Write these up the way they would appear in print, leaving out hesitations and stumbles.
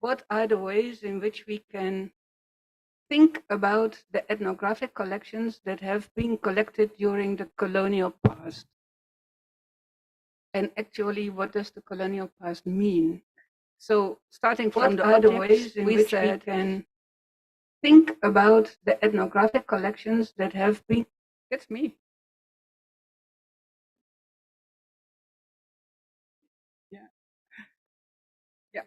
what are the ways in which we can think about the ethnographic collections that have been collected during the colonial past? And actually, what does the colonial past mean? So starting from the ways in which we can think about the ethnographic collections that have been, that's me. Yeah. Yeah.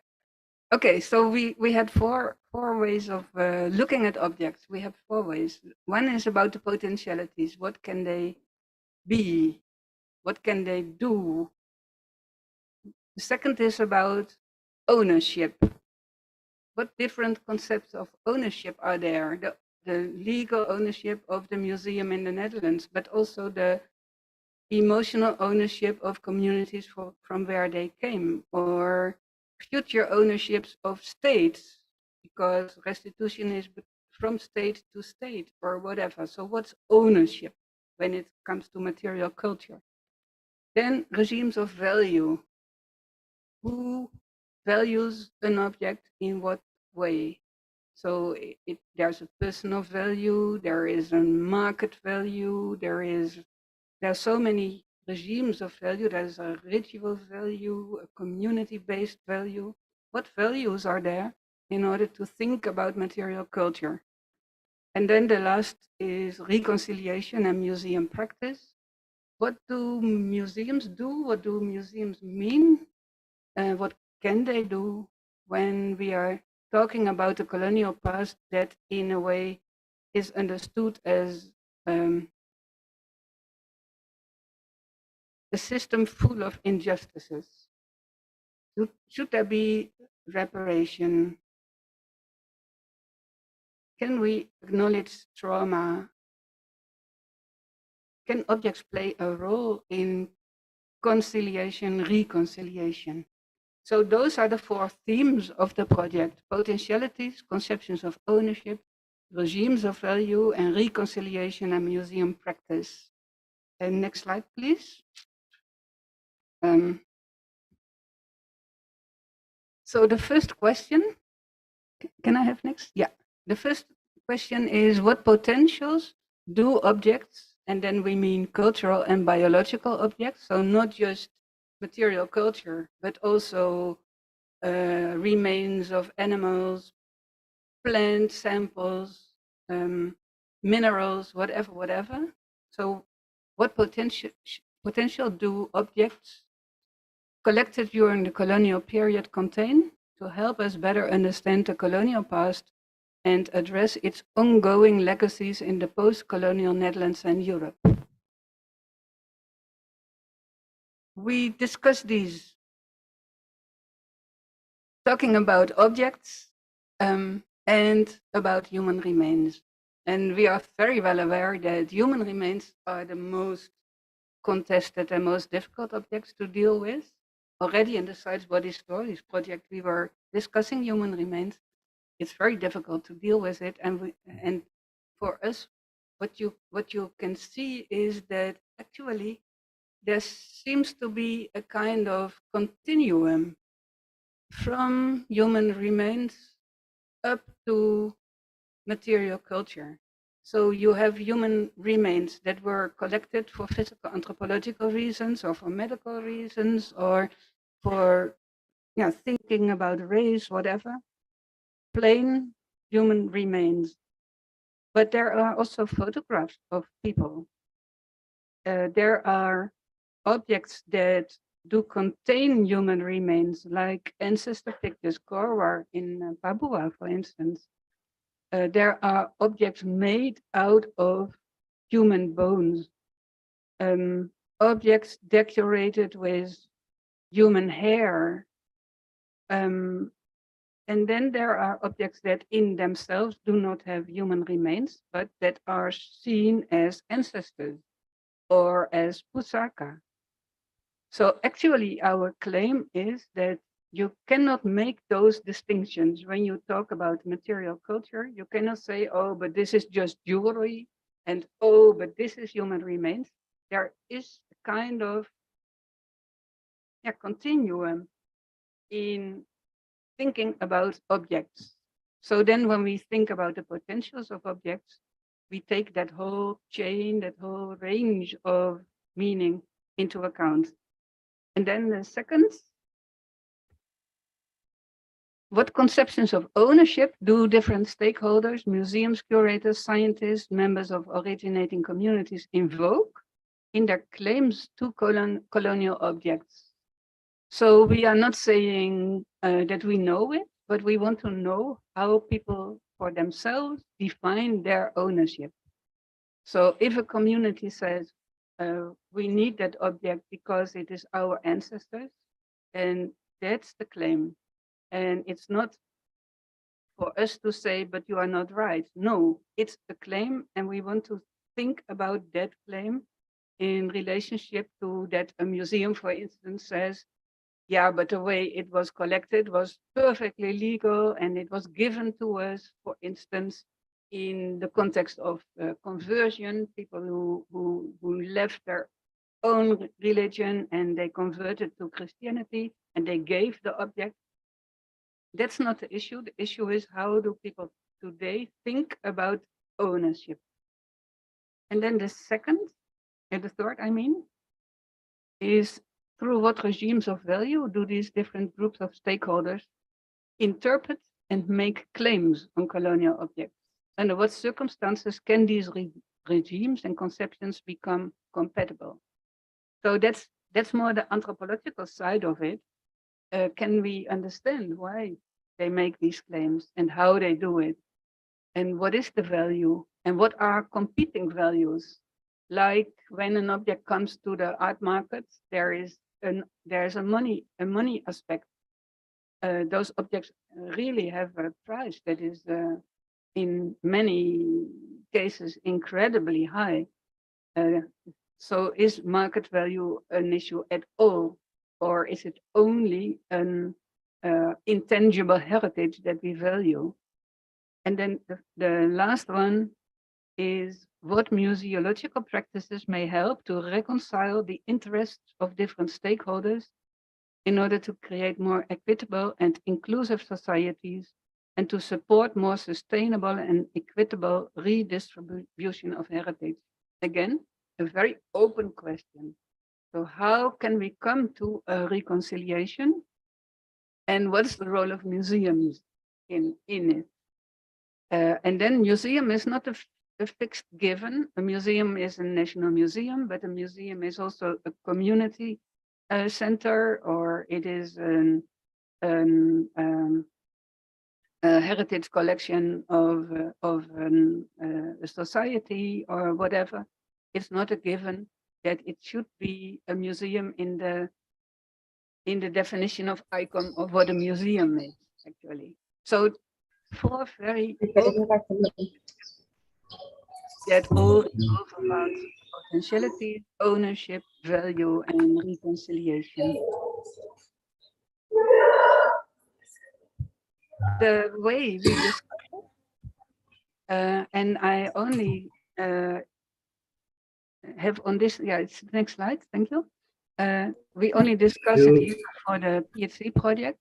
Okay, so we had four ways of looking at objects. We have four ways. One is about the potentialities. What can they be? What can they do? The second is about ownership. What different concepts of ownership are there? The legal ownership of the museum in the Netherlands, but also the emotional ownership of communities from where they came, or future ownerships of states, because restitution is from state to state or whatever. So what's ownership when it comes to material culture? Then regimes of value. Who values an object in what way? So there's a personal value, there is a market value, there are so many regimes of value. There's a ritual value, a community-based value. What values are there in order to think about material culture? And then the last is reconciliation and museum practice. What do museums do? What do museums mean? What can they do when we are talking about the colonial past that in a way is understood as a system full of injustices? Should there be reparation? Can we acknowledge trauma? Can objects play a role in conciliation, reconciliation? So those are the four themes of the project: potentialities, conceptions of ownership, regimes of value, and reconciliation and museum practice. And next slide, please. So the first question, can I have next? Yeah. The first question is, what potentials do objects, and then we mean cultural and biological objects, so not just material culture, but also remains of animals, plant samples, minerals, whatever. So what potential do objects collected during the colonial period contain to help us better understand the colonial past and address its ongoing legacies in the post-colonial Netherlands and Europe? We discussed these talking about objects and about human remains. And we are very well aware that human remains are the most contested and most difficult objects to deal with. Already in the Science Body Stories project, we were discussing human remains. It's very difficult to deal with it. And for us, what you can see is that actually there seems to be a kind of continuum from human remains up to material culture. So you have human remains that were collected for physical anthropological reasons or for medical reasons or for thinking about race, whatever. Plain human remains. But there are also photographs of people. There are objects that do contain human remains, like ancestor pictures, Korwar in Papua, for instance. There are objects made out of human bones, objects decorated with human hair. And then there are objects that in themselves do not have human remains, but that are seen as ancestors or as pusaka. So actually our claim is that you cannot make those distinctions when you talk about material culture. You cannot say, oh, but this is just jewelry, and oh, but this is human remains. There is a kind of continuum in thinking about objects. So then when we think about the potentials of objects, we take that whole chain, that whole range of meaning into account. And then the second, what conceptions of ownership do different stakeholders, museums, curators, scientists, members of originating communities invoke in their claims to colonial objects? So we are not saying that we know it, but we want to know how people for themselves define their ownership. So if a community says, we need that object because it is our ancestors, and that's the claim. And it's not for us to say, but you are not right. No, it's a claim, and we want to think about that claim in relationship to that a museum, for instance, says, yeah, but the way it was collected was perfectly legal, and it was given to us, for instance, in the context of conversion, people who left their own religion and they converted to Christianity and they gave the object. That's not the issue. The issue is, how do people today think about ownership? And then the second, and the third, I mean, is through what regimes of value do these different groups of stakeholders interpret and make claims on colonial objects? Under what circumstances can these regimes and conceptions become compatible? So that's more the anthropological side of it. Can we understand why they make these claims and how they do it? And what is the value? And what are competing values? Like when an object comes to the art market, there's a money aspect. Those objects really have a price that is in many cases incredibly high. So is market value an issue at all? Or is it only an intangible heritage that we value? And then the last one is what museological practices may help to reconcile the interests of different stakeholders in order to create more equitable and inclusive societies and to support more sustainable and equitable redistribution of heritage. Again, a very open question. So how can we come to a reconciliation? And what's the role of museums in it? And then museum is not a fixed given. A museum is a national museum, but a museum is also a community center, or it is a heritage collection of a society or whatever. It's not a given that it should be a museum in the definition of icon of what a museum is, actually. So 4 very that all revolve about potentiality, ownership, value, and reconciliation. The way we discuss it, and I only have on this, yeah, it's the next slide, thank you. We only discuss it here for the PhD project.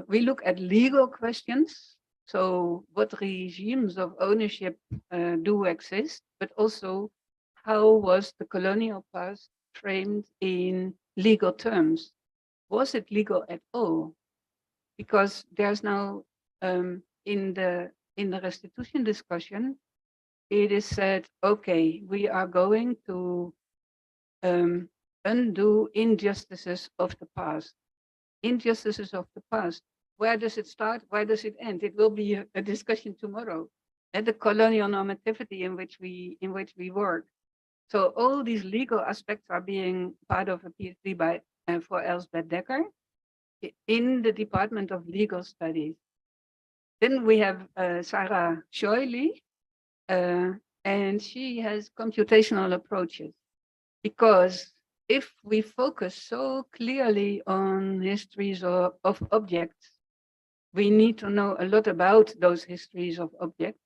We look at legal questions. So what regimes of ownership do exist, but also how was the colonial past framed in legal terms? Was it legal at all? Because there's now in the restitution discussion, it is said, okay, we are going to undo injustices of the past. Injustices of the past. Where does it start? Where does it end? It will be a discussion tomorrow. And the colonial normativity in which we work. So all these legal aspects are being part of a PhD by for Elsbeth Dekker in the Department of Legal Studies. Then we have Sarah Shoily, and she has computational approaches, because if we focus so clearly on histories of objects, we need to know a lot about those histories of objects.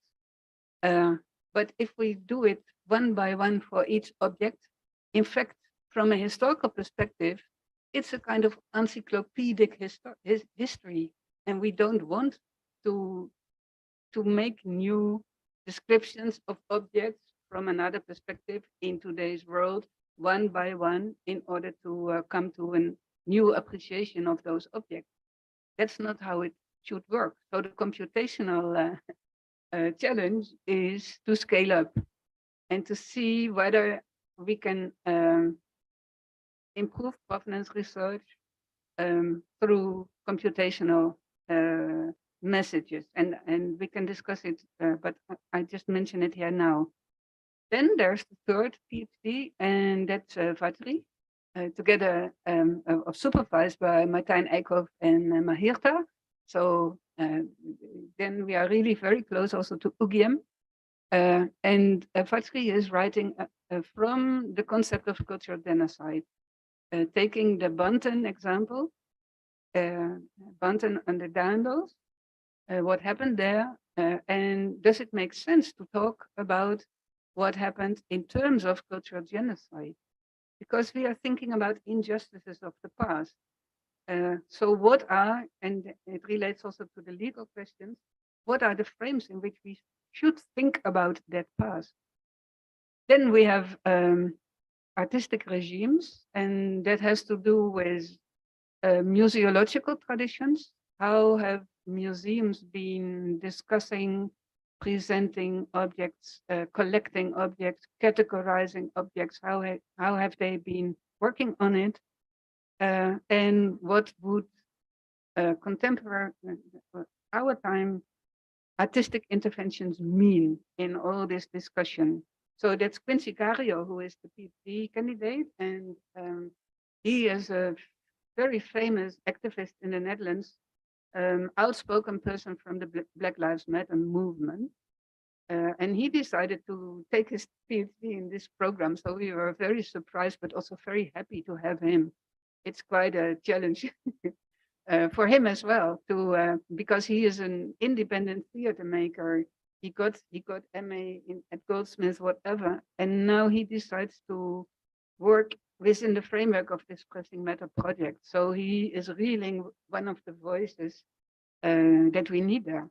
But if we do it one by one for each object, in fact, from a historical perspective, it's a kind of encyclopedic history, and we don't want to make new descriptions of objects from another perspective in today's world, one by one, in order to come to a new appreciation of those objects. That's not how it should work. So the computational challenge is to scale up and to see whether we can improve provenance research through computational messages. And we can discuss it, but I just mention it here now. Then there's the third PhD, and that's Vatri, together supervised by Martijn Eikhoff and Mahirta. So then we are really very close also to UGM. And Vatri is writing from the concept of cultural genocide, taking the Banten example, Banten and the Daandels, what happened there, and does it make sense to talk about what happened in terms of cultural genocide? Because we are thinking about injustices of the past. So what are, and it relates also to the legal questions, what are the frames in which we should think about that past? Then we have artistic regimes, and that has to do with museological traditions. How have museums been discussing, presenting objects, collecting objects, categorizing objects? How have they been working on it? And what would contemporary, our time, artistic interventions mean in all this discussion? So that's Quincy Cario, who is the PhD candidate, and he is a very famous activist in the Netherlands, outspoken person from the Black Lives Matter movement. And he decided to take his PhD in this program. So we were very surprised, but also very happy to have him. It's quite a challenge for him as well, to because he is an independent theater maker. He got MA at Goldsmiths, whatever, and now he decides to work within the framework of this Pressing Matter project. So he is really one of the voices that we need there.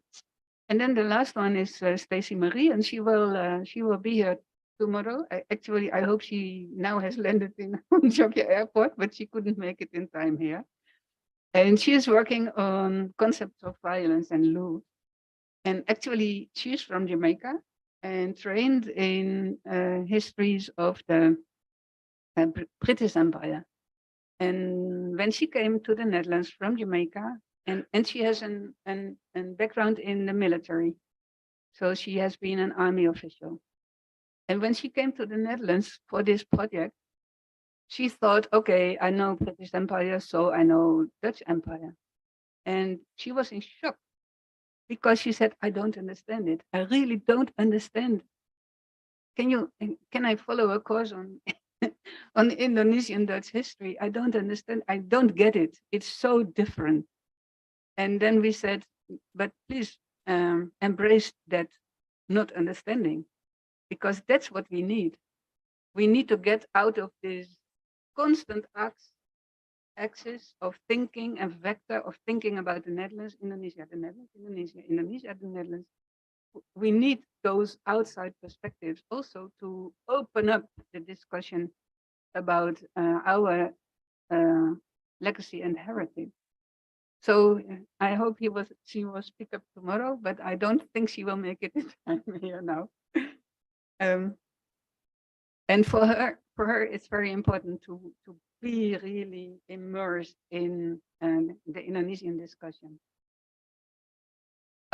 And then the last one is Stacey Marie, and she will be here tomorrow. Actually, I hope she now has landed in Jogja Airport, but she couldn't make it in time here. And she is working on concepts of violence and loot. And actually, she's from Jamaica and trained in histories of the British Empire. And when she came to the Netherlands from Jamaica, and she has an background in the military. So she has been an army official. And when she came to the Netherlands for this project, she thought, okay, I know British Empire, so I know Dutch Empire. And she was in shock because she said, I don't understand it. I really don't understand. Can I follow a course on on Indonesian Dutch history? I don't understand. I don't get it. It's so different. And then we said, but please embrace that not understanding, because that's what we need. We need to get out of this constant axis of thinking and vector of thinking about the Netherlands, Indonesia, the Netherlands, Indonesia, Indonesia, the Netherlands. We need those outside perspectives also to open up the discussion about our legacy and heritage. So I hope she will speak up tomorrow, but I don't think she will make it in time here now. And for her, it's very important to be really immersed in the Indonesian discussion.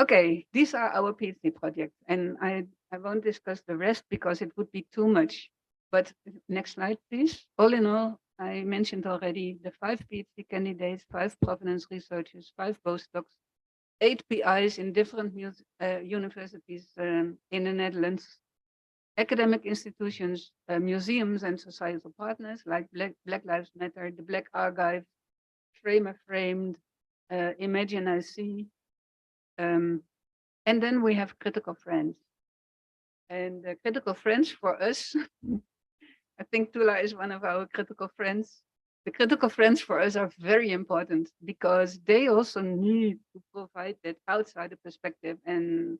Okay, these are our PhD projects, and I won't discuss the rest because it would be too much. But next slide, please. All in all, I mentioned already the 5 PhD candidates, 5 provenance researchers, 5 postdocs, 8 PIs in different universities in the Netherlands, academic institutions, museums and societal partners like Black Lives Matter, the Black Archive, Framer Framed, Imagine I See. And then we have critical friends. And critical friends for us, I think Tula is one of our critical friends. The critical friends for us are very important because they also need to provide that outsider perspective and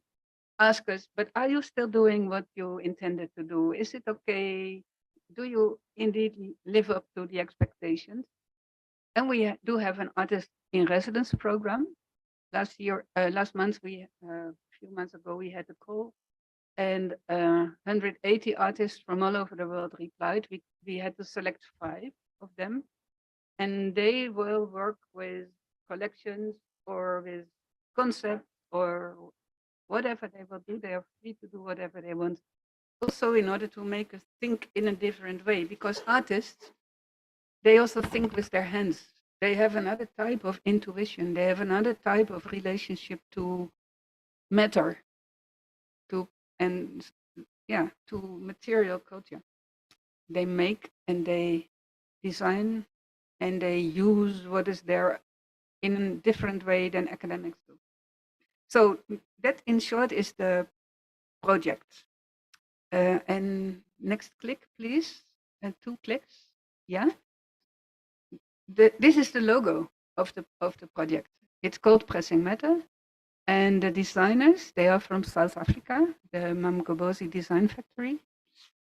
ask us, but are you still doing what you intended to do? Is it okay? Do you indeed live up to the expectations? And we do have an artist in residence program. Last month, a few months ago, we had a call, and 180 artists from all over the world replied. We had to select 5 of them, and they will work with collections or with concepts or whatever they will do. They are free to do whatever they want. Also, in order to make us think in a different way, because artists, they also think with their hands. They have another type of intuition. They have another type of relationship to matter, to and yeah, to material culture. They make and they design and they use what is there in a different way than academics do. So that, in short, is the project. And next click, please. And 2 clicks. Yeah. This is the logo of the project. It's called Pressing Matter. And the designers, they are from South Africa, the Mamgobozi Design Factory.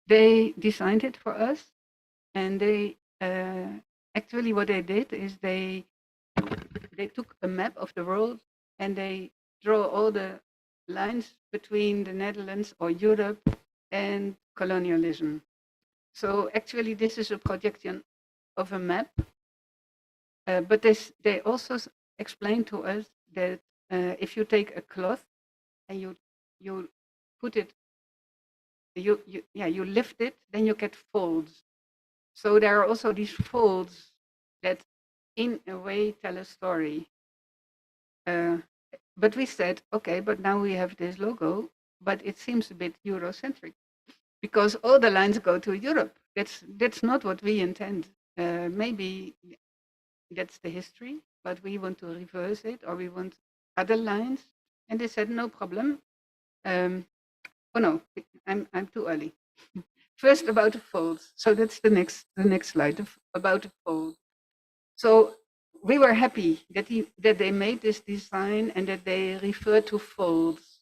They designed it for us. And they actually what they did is they took a map of the world and they draw all the lines between the Netherlands or Europe and colonialism. So actually this is a projection of a map, but they also explain to us that if you take a cloth and you put it, you lift it, then you get folds. So there are also these folds that in a way tell a story. But we said, okay, but now we have this logo, but it seems a bit Eurocentric because all the lines go to Europe. That's not what we intend. Maybe that's the history, but we want to reverse it, or we want other lines. And they said, no problem. Oh no, I'm too early. First about the folds. So that's the next slide about the fold. So we were happy that they made this design and that they referred to folds.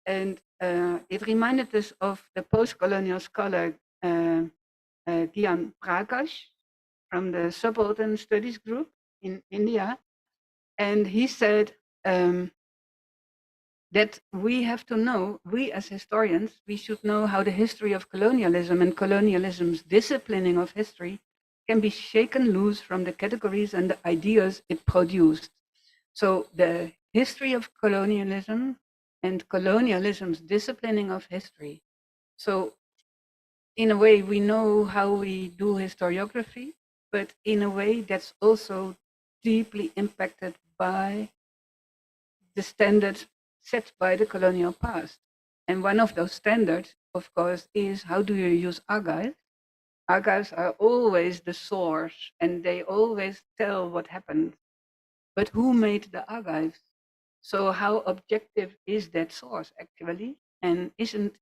And it reminded us of the post-colonial scholar Dian Prakash from the Subaltern Studies Group in India. And he said that we have to know, we as historians, we should know how the history of colonialism and colonialism's disciplining of history can be shaken loose from the categories and the ideas it produced. So the history of colonialism and colonialism's disciplining of history. So in a way, we know how we do historiography, but in a way that's also deeply impacted by the standards set by the colonial past. And one of those standards, of course, is how do you use archives? Archives are always the source and they always tell what happened. But who made the archives? So how objective is that source actually? And isn't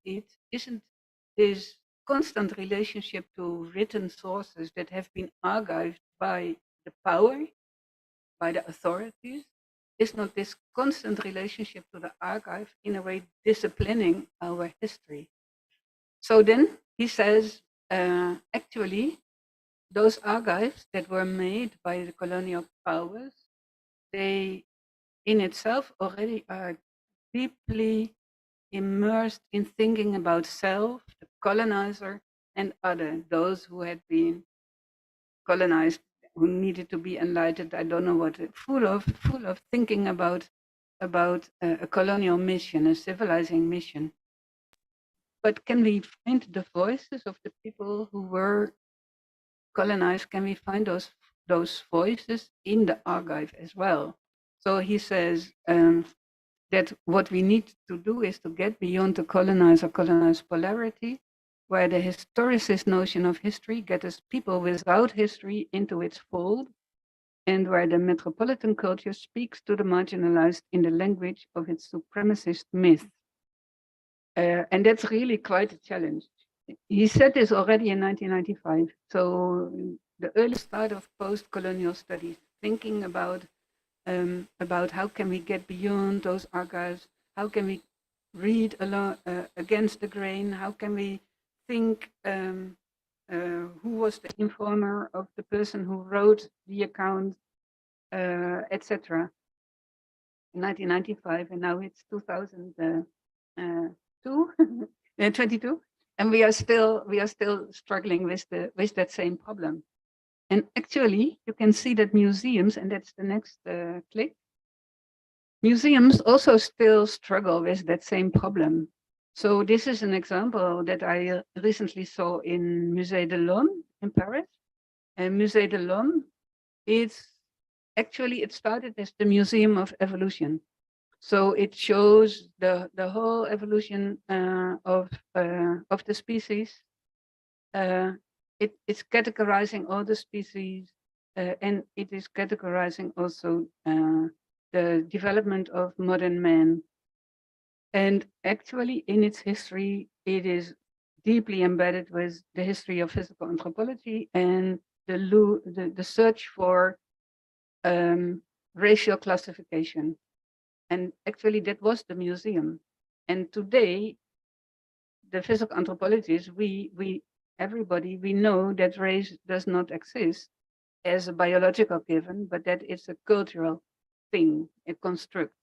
this constant relationship to written sources that have been archived by the power, by the authorities, is not this constant relationship to the archive in a way disciplining our history? So then he says, actually, those archives that were made by the colonial powers, they in itself already are deeply immersed in thinking about self, the colonizer, and other, those who had been colonized, who needed to be enlightened. I don't know what, full of thinking about a colonial mission, a civilizing mission. But can we find the voices of the people who were colonized? Can we find those voices in the archive as well? So he says that what we need to do is to get beyond the colonizer-colonized polarity, where the historicist notion of history gets people without history into its fold, and where the metropolitan culture speaks to the marginalized in the language of its supremacist myth. And that's really quite a challenge. He said this already in 1995. So the early start of post-colonial studies, thinking about how can we get beyond those archives, how can we read along, against the grain, how can we think who was the informer of the person who wrote the account, etc. In 1995, and now it's 2002, 22, and we are still struggling with that same problem. And actually, you can see that museums, and that's the next click. Museums also still struggle with that same problem. So this is an example that I recently saw in Musée de l'Homme in Paris. And Musée de l'Homme, it started as the Museum of Evolution. So it shows the whole evolution of the species. It's categorizing all the species, and it is categorizing also the development of modern man. And actually, in its history, it is deeply embedded with the history of physical anthropology and the search for racial classification. And actually, that was the museum. And today, the physical anthropologists, everybody, we know that race does not exist as a biological given, but that it's a cultural thing, a construct.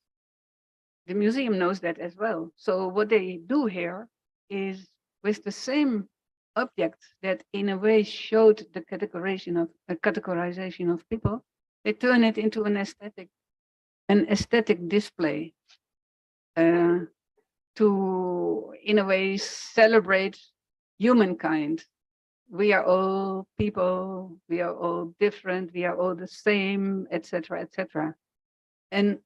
The museum knows that as well. So what they do here is with the same objects that in a way showed the categorization of people, they turn it into an aesthetic display to, in a way, celebrate humankind. We are all people, we are all different, we are all the same, etc., etc. And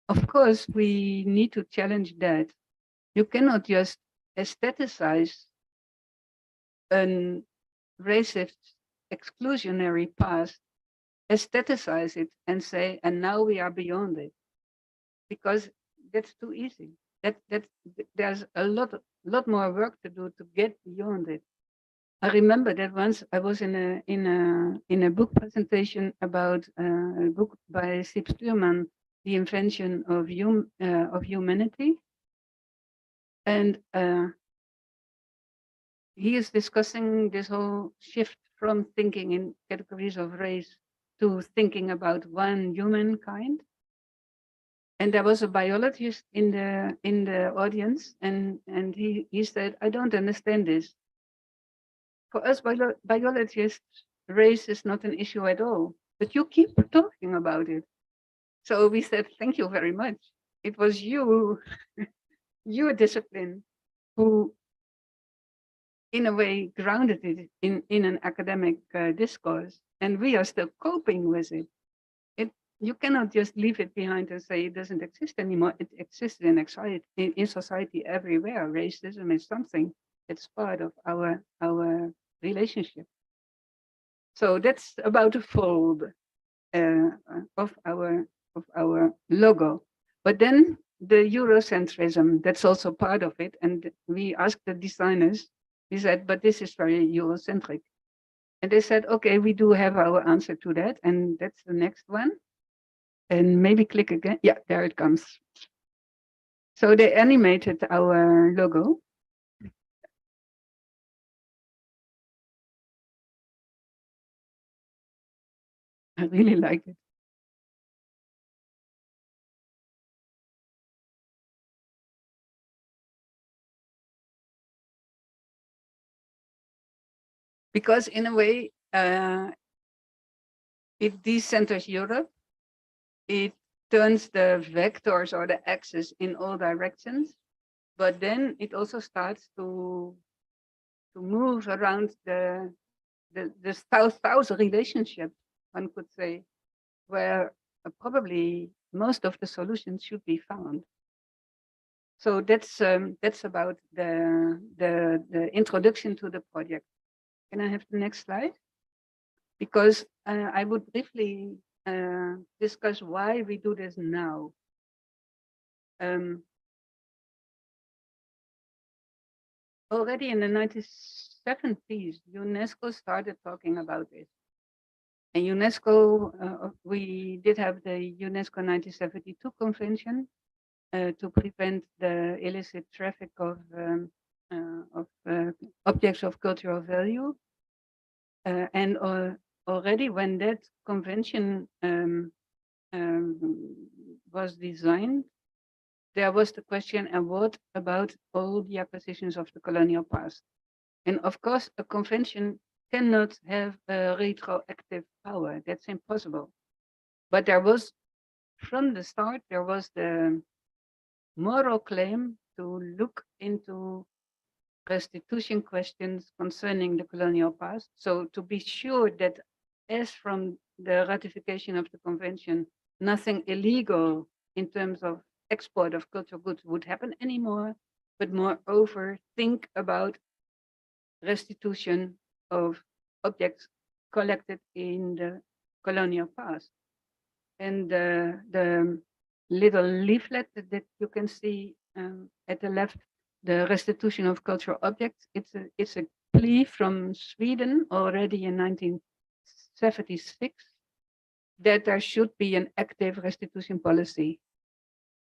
of course, we need to challenge that. You cannot just aestheticize a racist, exclusionary past, aestheticize it and say, and now we are beyond it, because that's too easy. There's a lot more work to do to get beyond it. I remember that once I was in a book presentation about a book by Sip Stuurman, The Invention of Humanity, and he is discussing this whole shift from thinking in categories of race to thinking about one humankind. And there was a biologist in the audience, and he said, "I don't understand this. For us biologists, race is not an issue at all, but you keep talking about it." So we said, "Thank you very much. It was you, your discipline, who in a way grounded it in an academic discourse, and we are still coping with it. You cannot just leave it behind and say it doesn't exist anymore. It exists in society everywhere. Racism is something that's part of our relationship. So that's about the fold of our logo. But then the Eurocentrism, that's also part of it. And we asked the designers, we said, but this is very Eurocentric. And they said, okay, we do have our answer to that. And that's the next one. And maybe click again. Yeah, there it comes. So they animated our logo. I really like it. Because in a way, it decenters Europe. It turns the vectors or the axis in all directions. But then it also starts to move around the south relationship, one could say, where probably most of the solutions should be found. So that's about the introduction to the project. Can I have the next slide? Because I would briefly discuss why we do this now. Already in the 1970s, UNESCO started talking about this. And UNESCO, we did have the UNESCO 1972 convention to prevent the illicit traffic of objects of cultural value. And already when that convention was designed, there was the question, and what about all the acquisitions of the colonial past? And of course, a convention cannot have a retroactive power. That's impossible. But there was, from the start, there was the moral claim to look into restitution questions concerning the colonial past. So to be sure that as from the ratification of the convention, nothing illegal in terms of export of cultural goods would happen anymore, but moreover, think about restitution of objects collected in the colonial past. And the little leaflet that you can see at the left, the restitution of cultural objects, it's a plea from Sweden already in 1976 that there should be an active restitution policy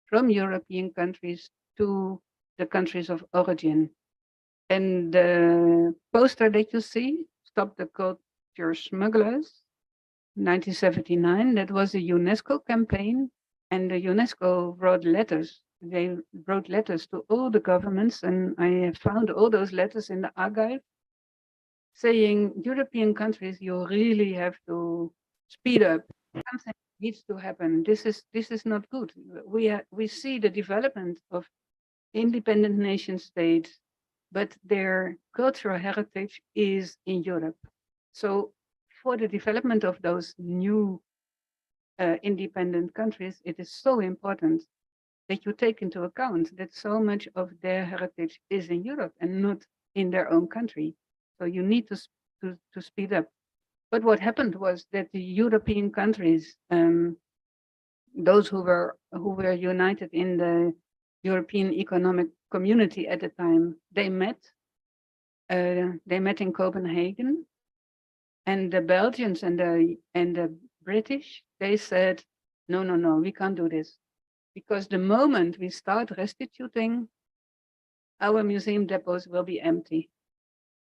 from European countries to the countries of origin. And the poster that you see, Stop the Culture Smugglers, 1979, that was a UNESCO campaign, and the UNESCO wrote letters. They wrote letters to all the governments, and I have found all those letters in the archive saying, European countries, you really have to speed up. Something needs to happen. This is not good. We see the development of independent nation states, but their cultural heritage is in Europe. So for the development of those new independent countries, it is so important that you take into account that so much of their heritage is in Europe and not in their own country. So you need to speed up. But what happened was that the European countries, those who were united in the European Economic Community at the time, they met in Copenhagen, and the Belgians and the British, they said, no, we can't do this, because the moment we start restituting, our museum depots will be empty.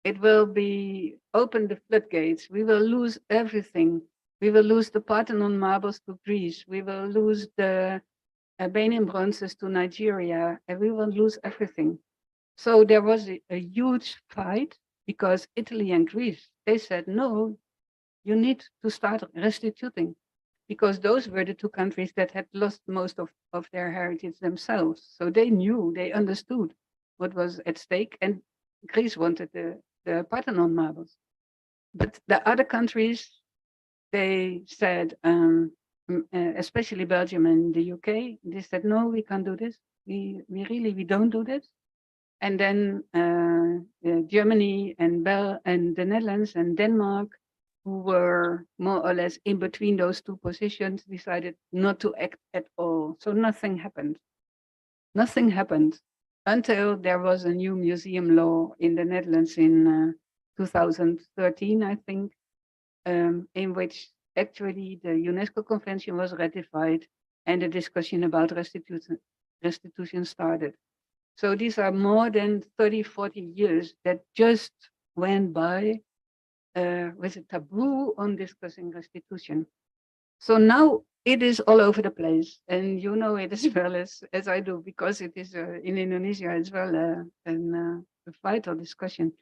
It will be open the floodgates. We will lose everything. We will lose the Parthenon marbles to Greece. We will lose the Benin bronzes to Nigeria, and we will lose everything. So there was a huge fight because Italy and Greece, they said, no, you need to start restituting, because those were the two countries that had lost most of their heritage themselves. So they knew, they understood what was at stake, and Greece wanted the Parthenon marbles. But the other countries, they said, especially Belgium and the UK, they said, no, we can't do this. We don't do this. And then Germany and the Netherlands and Denmark, who were more or less in between those two positions, decided not to act at all. So nothing happened. Nothing happened until there was a new museum law in the Netherlands in 2013, I think, in which actually the UNESCO Convention was ratified and the discussion about restitution started. So these are more than 30, 40 years that just went by with a taboo on discussing restitution. So now it is all over the place, and you know it as well as I do, because it is in Indonesia as well a vital discussion.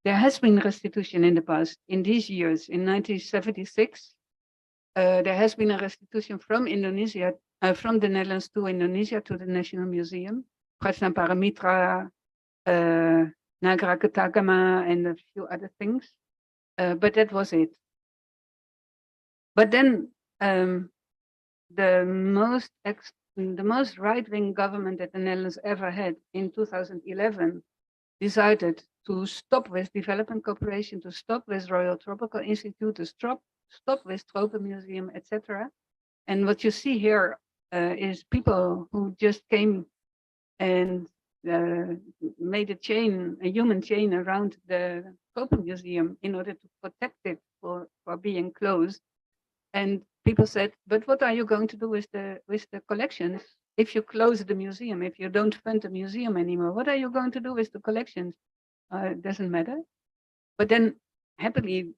There has been restitution in the past. In these years, in 1976, there has been a restitution from Indonesia, from the Netherlands to Indonesia to the National Museum. Prajna Paramitra, Nagra Ketagama, and a few other things. But that was it. But then the most right-wing government that the Netherlands ever had in 2011 decided to stop with development cooperation, to stop with Royal Tropical Institute, to stop with Tropen Museum, etc. And what you see here is people who just came and made a human chain around the Tropen Museum in order to protect it for being closed. And people said, but what are you going to do with the collections? If you close the museum, if you don't fund the museum anymore, what are you going to do with the collections? It doesn't matter. But then happily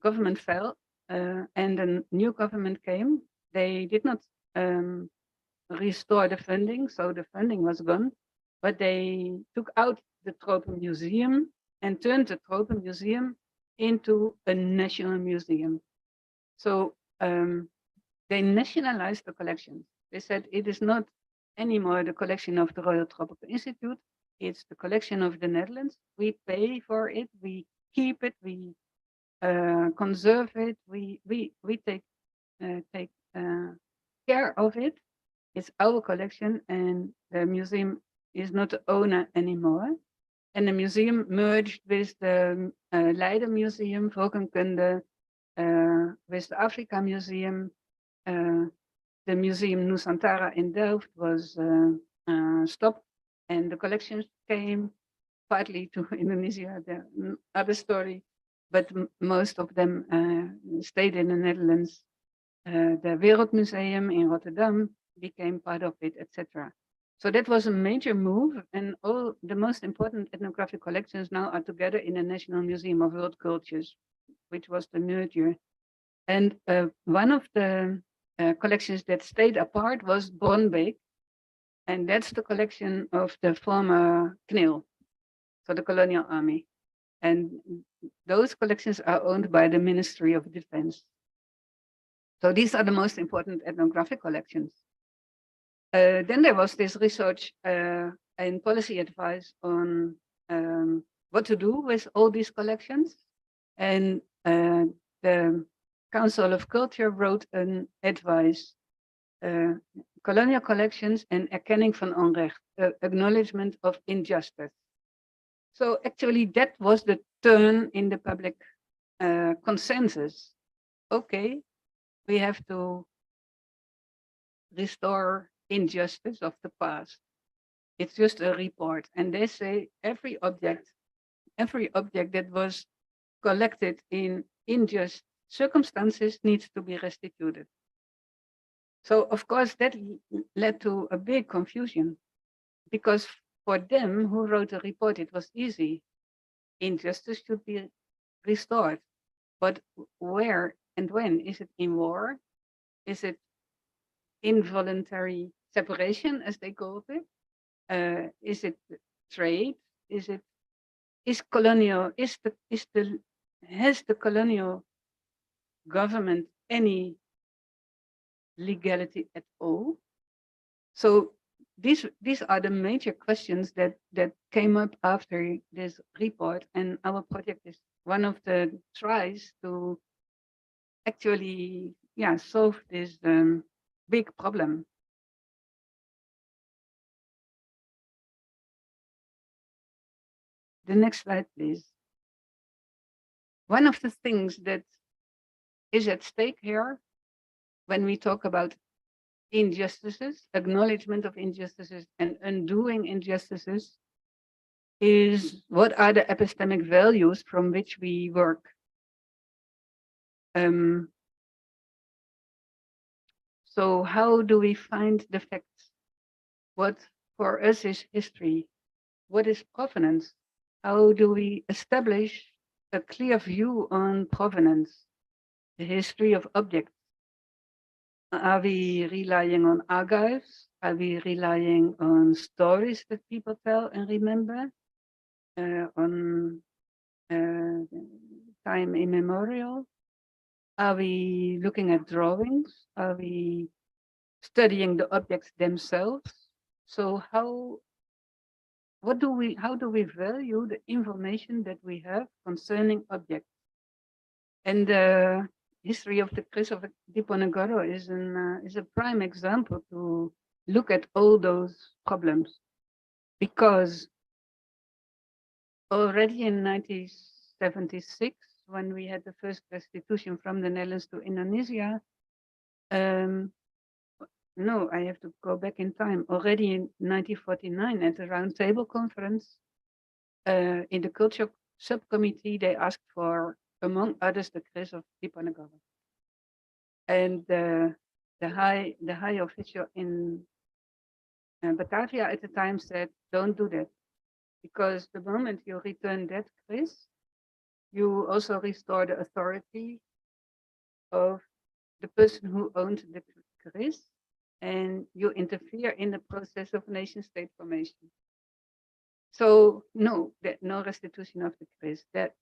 government fell and a new government came. They did not restore the funding, so the funding was gone. But they took out the Tropen Museum and turned the Tropen Museum into a national museum. So they nationalized the collection. They said it is not anymore the collection of the Royal Tropical Institute. It's the collection of the Netherlands. We pay for it. We keep it. We conserve it. We take care of it. It's our collection, and the museum is not the owner anymore. And the museum merged with the Leiden Museum, Volkenkunde, with the Africa Museum. The Museum Nusantara in Delft was stopped, and the collections came partly to Indonesia, the other story, but most of them stayed in the Netherlands. The Wereldmuseum in Rotterdam became part of it, etc. So that was a major move, and all the most important ethnographic collections now are together in the National Museum of World Cultures, which was the merger. And one of the collections that stayed apart was Bronbeek, and that's the collection of the former KNIL, so the colonial army. And those collections are owned by the Ministry of Defense. So these are the most important ethnographic collections. Then there was this research and policy advice on what to do with all these collections. And the Council of Culture wrote an advice, colonial collections and erkenning van onrecht, acknowledgement of injustice. So actually that was the turn in the public consensus. Okay, we have to restore injustice of the past. It's just a report. And they say every object that was collected in unjust circumstances needs to be restituted. So of course that led to a big confusion, because for them who wrote the report, it was easy. Injustice should be restored. But where and when? Is it in war? Is it involuntary separation, as they called it? Is it trade? Has the colonial government any legality at all? So these are the major questions that came up after this report, and our project is one of the tries to actually solve this big problem. The next slide, please. One of the things that is at stake here when we talk about injustices, acknowledgement of injustices and undoing injustices, is what are the epistemic values from which we work. So how do we find the facts? What for us is history? What is provenance? How do we establish a clear view on provenance, the history of objects? Are we relying on archives? Are we relying on stories that people tell and remember? On time immemorial? Are we looking at drawings? Are we studying the objects themselves? So how do we value the information that we have concerning objects? And the history of the Kris of Diponegoro is a prime example to look at all those problems, because already in 1976, when we had the first restitution from the Netherlands to Indonesia, no, I have to go back in time. Already in 1949 at the Round Table Conference, in the Culture Subcommittee, they asked for, among others, the Kris of Diponegoro. And the high official in Batavia at the time said, don't do that, because the moment you return that Chris, you also restore the authority of the person who owned the Chris, and you interfere in the process of nation state formation. So no, no restitution of the Chris. That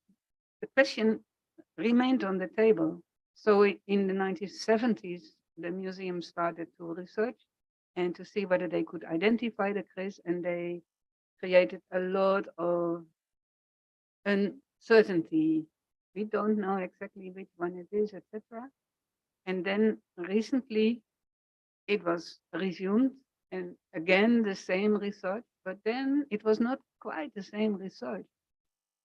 the question remained on the table. So in the 1970s, the museum started to research and to see whether they could identify the Chris, and they created a lot of uncertainty. We don't know exactly which one it is, etc. And then recently it was resumed, and again the same research, but then it was not quite the same research,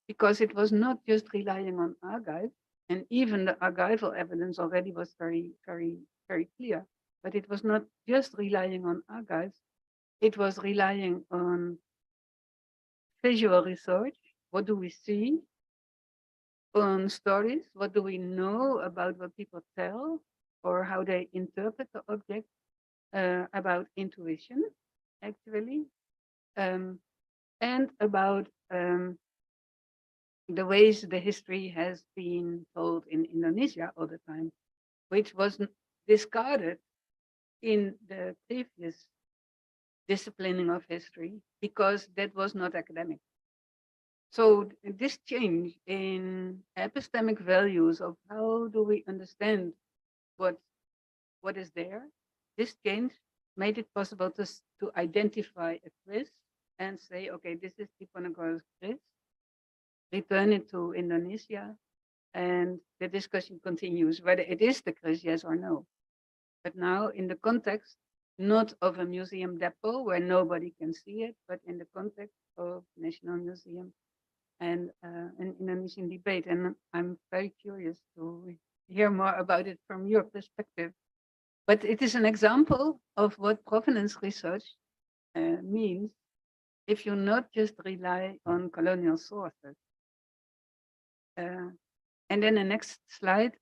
because it was not just relying on archive, and even the archival evidence already was very, very, very clear. But it was not just relying on archives, it was relying on visual research. What do we see? On stories, what do we know about what people tell or how they interpret the object, about intuition, actually, and about the ways the history has been told in Indonesia all the time, which was discarded in the previous disciplining of history because that was not academic. So this change in epistemic values of how do we understand what is there, this change made it possible to identify a quiz and say, okay, this is Diponegoro's quiz, return it to Indonesia, and the discussion continues whether it is the quiz, yes or no. But now in the context, not of a museum depot where nobody can see it, but in the context of National Museum and an Indonesian debate. And I'm very curious to hear more about it from your perspective. But it is an example of what provenance research means if you not just rely on colonial sources. And then the next slide,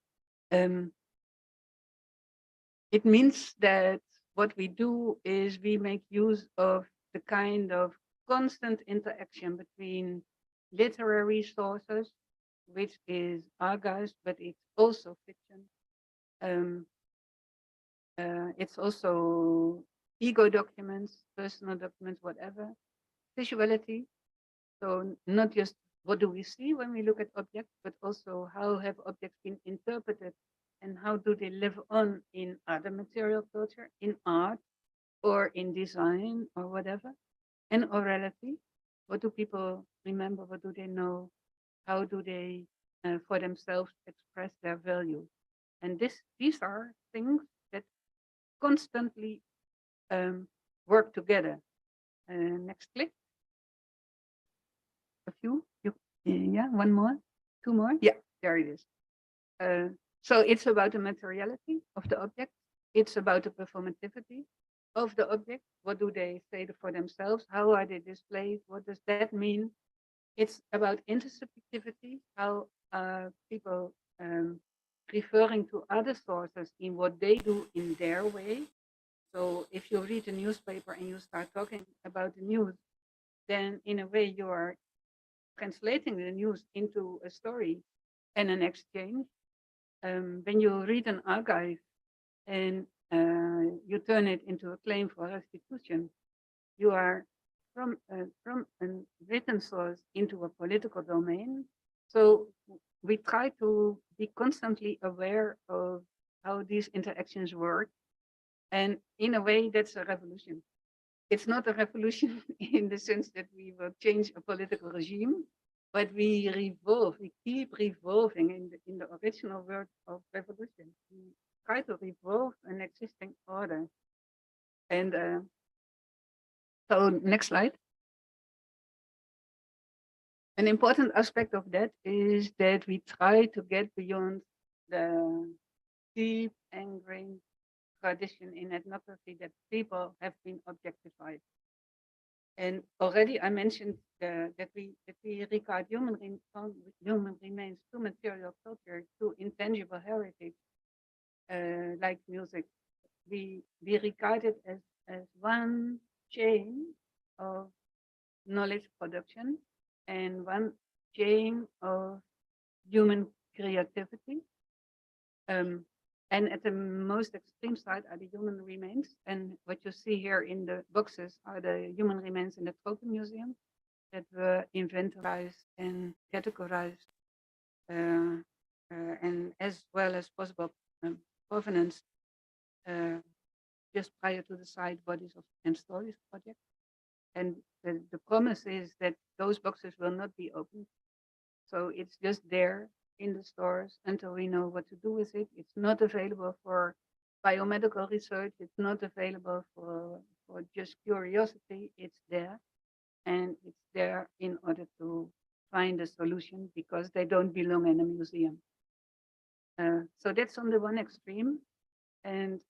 it means that what we do is we make use of the kind of constant interaction between literary sources, which is archives, but it's also fiction. It's also ego documents, personal documents, whatever. Visuality, so not just what do we see when we look at objects, but also how have objects been interpreted and how do they live on in other material culture, in art, or in design, or whatever. And orality, what do people remember, what do they know, how do they, for themselves, express their value. And these are things that constantly work together. Next click. A few. Yeah, one more, two more. Yeah, there it is. So it's about the materiality of the object. It's about the performativity of the object. What do they say for themselves? How are they displayed? What does that mean? It's about intersubjectivity, how people referring to other sources in what they do in their way. So if you read a newspaper and you start talking about the news, then in a way you are translating the news into a story and an exchange. When you read an archive and you turn it into a claim for restitution, you are from a written source into a political domain. So we try to be constantly aware of how these interactions work. And in a way, that's a revolution. It's not a revolution in the sense that we will change a political regime, but we revolve, we keep revolving in the original word of revolution. We try to revolve an existing order. And so next slide. An important aspect of that is that we try to get beyond the deep ingrained tradition in ethnography that people have been objectified. And already I mentioned that we regard human remains to material culture, to intangible heritage. like music. We regard it as one chain of knowledge production and one chain of human creativity. And at the most extreme side are the human remains. And what you see here in the boxes are the human remains in the Tropen Museum that were inventorized and categorized, and as well as possible provenance just prior to the side bodies of and stories project. And the promise is that those boxes will not be opened. So it's just there in the stores until we know what to do with it. It's not available for biomedical research. It's not available for just curiosity. It's there. And it's there in order to find a solution because they don't belong in a museum. So that's on the one extreme. And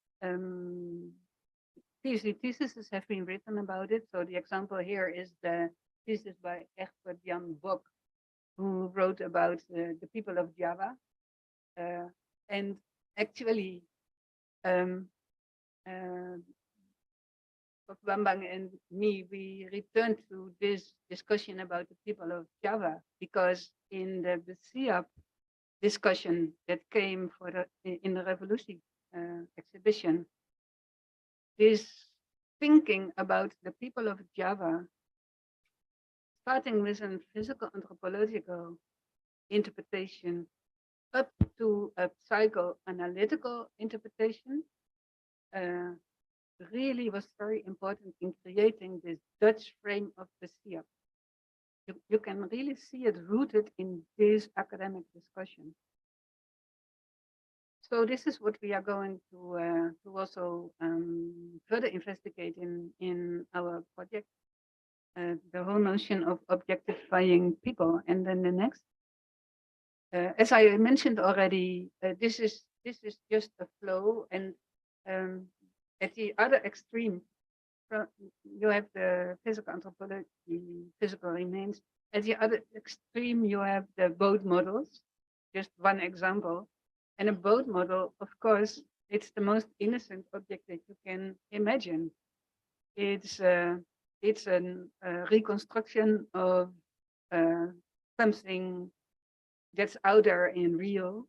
theses have been written about it. So the example here is the thesis by Egbert Jan Bok, who wrote about the people of Java. And actually, Bambang and me, we returned to this discussion about the people of Java because in the BCIAP discussion that came for in the Revolution exhibition, this thinking about the people of Java, starting with a physical anthropological interpretation up to a psychoanalytical interpretation, really was very important in creating this Dutch frame of the SIAP. You can really see it rooted in this academic discussion. So this is what we are going to also further investigate in our project, the whole notion of objectifying people. And then the next, as I mentioned already, this is just a flow, and at the other extreme, you have the physical anthropology, physical remains. At the other extreme, you have the boat models, just one example. And a boat model, of course, it's the most innocent object that you can imagine. It's a reconstruction of something that's out there in real.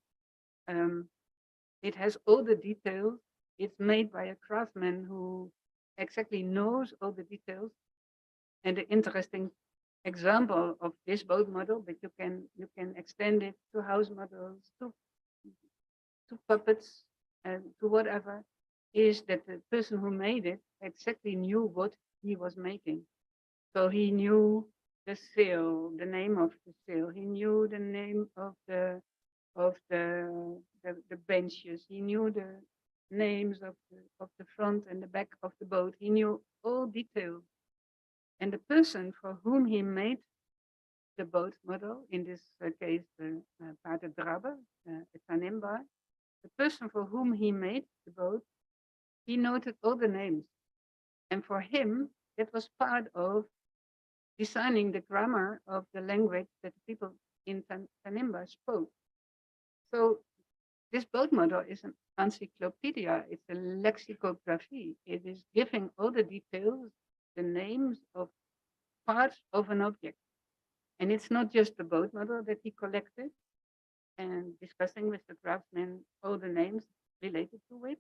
It has all the details. It's made by a craftsman who exactly knows all the details. And the interesting example of this boat model, but you can extend it to house models, to puppets, and to whatever, is that the person who made it exactly knew what he was making. So he knew the sail, the name of the sail. He knew the name of the benches. He knew the names of the front and the back of the boat. He knew all details. And the person for whom he made the boat model, in this case, the Pater Drabbe, Tanimbar, the person for whom he made the boat, he noted all the names. And for him, that was part of designing the grammar of the language that the people in Tanimbar spoke. So this boat model is an encyclopedia, it's a lexicography. It is giving all the details, the names of parts of an object. And it's not just the boat model that he collected and discussing with the craftsmen all the names related to it.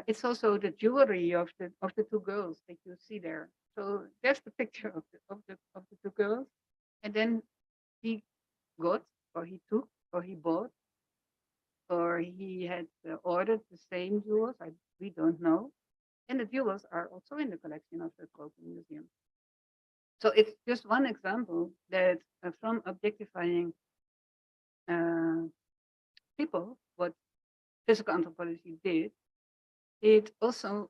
It's also the jewelry of the two girls that you see there. So there's the picture of the two girls, and then he got, or he took, or he bought, or he had ordered the same jewels. We don't know, and the jewels are also in the collection of the Tropen Museum. So it's just one example that from objectifying people, what physical anthropology did, it also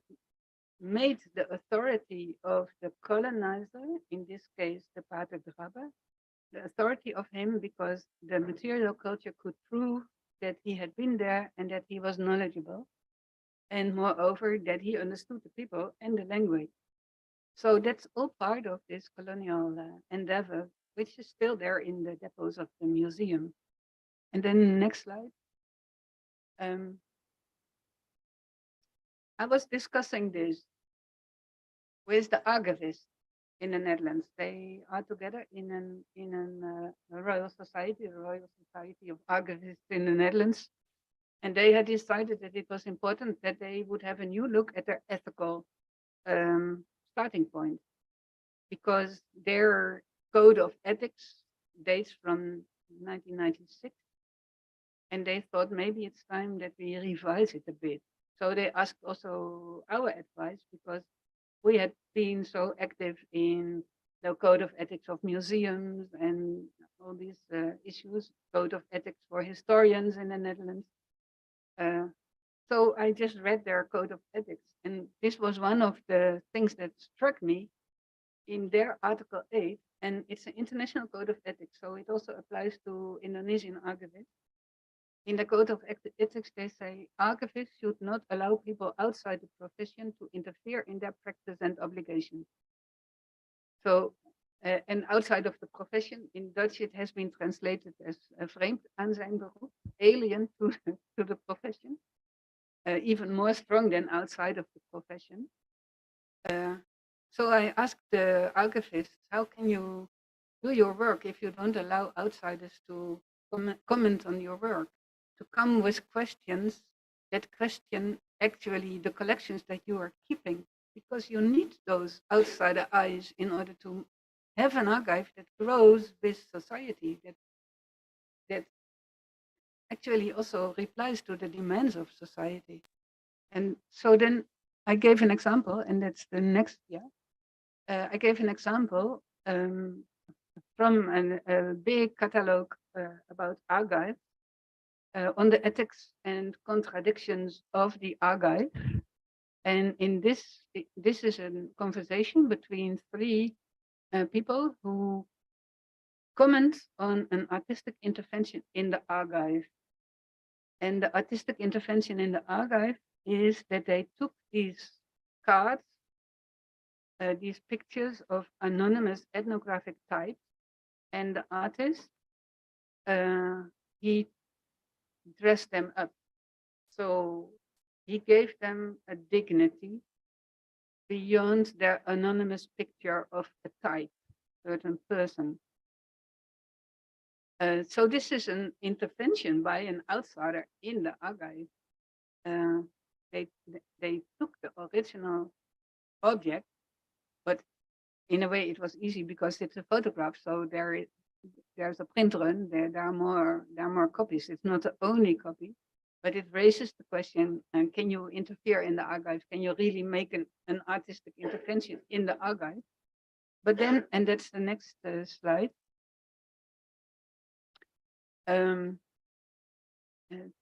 made the authority of the colonizer, in this case, the Pater Drabbe, the authority of him because the material culture could prove that he had been there and that he was knowledgeable, and moreover, that he understood the people and the language. So that's all part of this colonial endeavor, which is still there in the depots of the museum. And then next slide. I was discussing this with the archivists in the Netherlands. They are together in a Royal Society, the Royal Society of Archivists in the Netherlands. And they had decided that it was important that they would have a new look at their ethical starting point, because their code of ethics dates from 1996. And they thought maybe it's time that we revise it a bit. So they asked also our advice, because we had been so active in the code of ethics of museums and all these issues, code of ethics for historians in the Netherlands. So I just read their code of ethics, and this was one of the things that struck me in their Article 8, and it's an international code of ethics, so it also applies to Indonesian archivists. In the code of ethics, they say archivists should not allow people outside the profession to interfere in their practice and obligations. So, and outside of the profession, in Dutch it has been translated as vreemd aan zijn beroep, alien to the profession, even more strong than outside of the profession. So I asked the archivists, how can you do your work if you don't allow outsiders to comment on your work, to come with questions that question actually the collections that you are keeping, because you need those outsider eyes in order to have an archive that grows with society, that actually also replies to the demands of society. And so then I gave an example, and that's the next, I gave an example from a big catalog about archive on the ethics and contradictions of the archive. And in this is a conversation between three people who comment on an artistic intervention in the archive. And the artistic intervention in the archive is that they took these cards, these pictures of anonymous ethnographic types, and the artist, he dressed them up. So he gave them a dignity beyond their anonymous picture of a type, certain person. So this is an intervention by an outsider in the archive. They took the original object, but in a way it was easy because it's a photograph. So there's a print run. There are more copies. It's not the only copy, but it raises the question: can you interfere in the archive? Can you really make an artistic intervention in the archive? But then, and that's the next slide.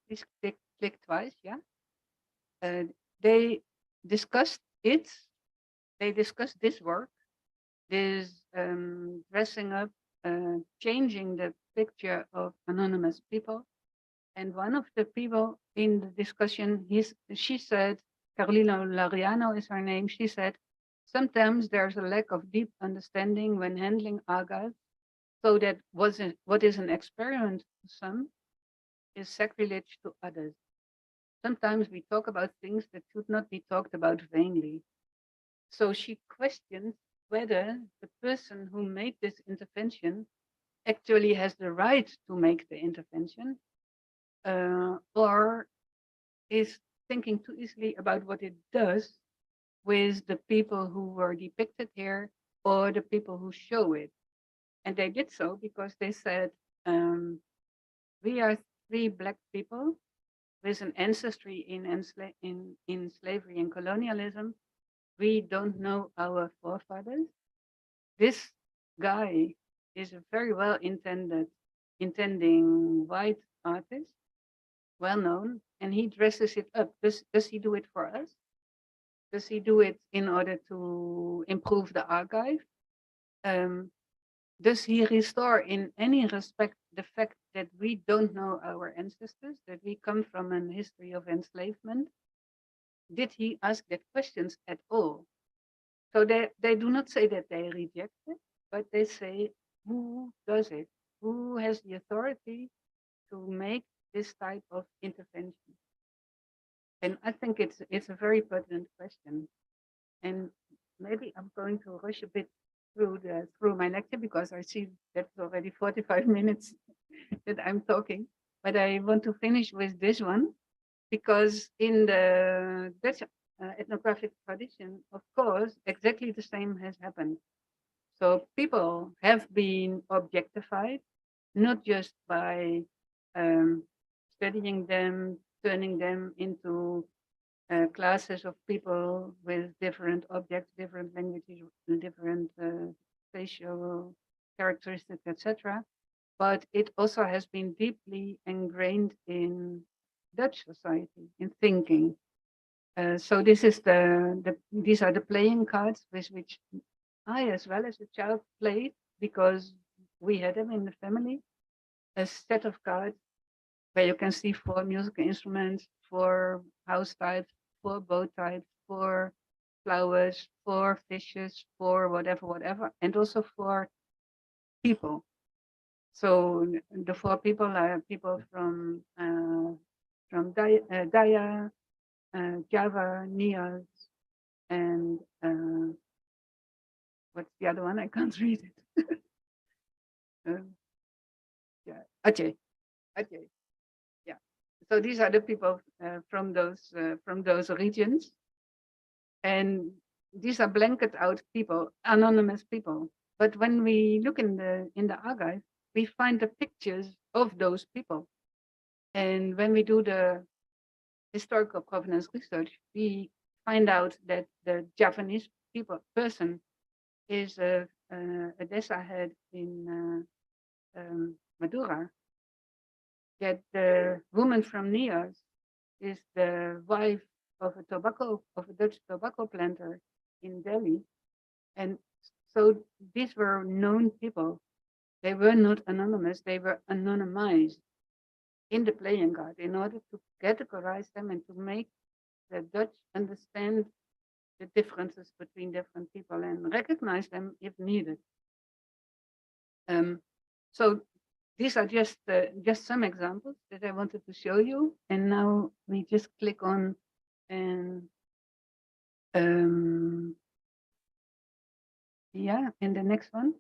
Please click twice, yeah. They discussed it. They discussed this work, this dressing up, changing the picture of anonymous people. And one of the people in the discussion, she said, Carolina Lariano is her name. She said, sometimes there's a lack of deep understanding when handling archives, so that what is an experiment to some is sacrilege to others. Sometimes we talk about things that should not be talked about vainly. So she questions whether the person who made this intervention actually has the right to make the intervention, or is thinking too easily about what it does with the people who were depicted here or the people who show it. And they did so because they said, we are three Black people with an ancestry in slavery and colonialism. We don't know our forefathers. This guy is a very well intending white artist, well known, and he dresses it up. Does he do it for us? Does he do it in order to improve the archive? Does he restore in any respect the fact that we don't know our ancestors, that we come from a history of enslavement? Did he ask that questions at all? So they do not say that they reject it, but they say, who does it? Who has the authority to make this type of intervention? And I think it's a very pertinent question. And maybe I'm going to rush a bit through my lecture because I see that's already 45 minutes that I'm talking. But I want to finish with this one because in the Dutch ethnographic tradition, of course, exactly the same has happened. So people have been objectified, not just by studying them, turning them into classes of people with different objects, different languages, different facial characteristics, etc. But it also has been deeply ingrained in Dutch society, in thinking. So this is these are the playing cards with which I, as well as a child, played because we had them in the family. A set of cards where you can see 4 musical instruments, 4 house types, 4 boat types, 4 flowers, 4 fishes, 4 whatever, and also 4 people. So the 4 people are people from Daya, Java, Nias, and what's the other one? I can't read it. Yeah, Aceh. Yeah. So these are the people from those regions, and these are blanket out people, anonymous people. But when we look in the archive, we find the pictures of those people, and when we do the historical provenance research, we find out that the Javanese person is a desa head in Madura, that the woman from Nias is the wife of a Dutch tobacco planter in Delhi. And so these were known people. They were not anonymous, they were anonymized in the playing card in order to categorize them and to make the Dutch understand the differences between different people and recognize them if needed. So these are just some examples that I wanted to show you. And now we just click on and yeah, and the next one.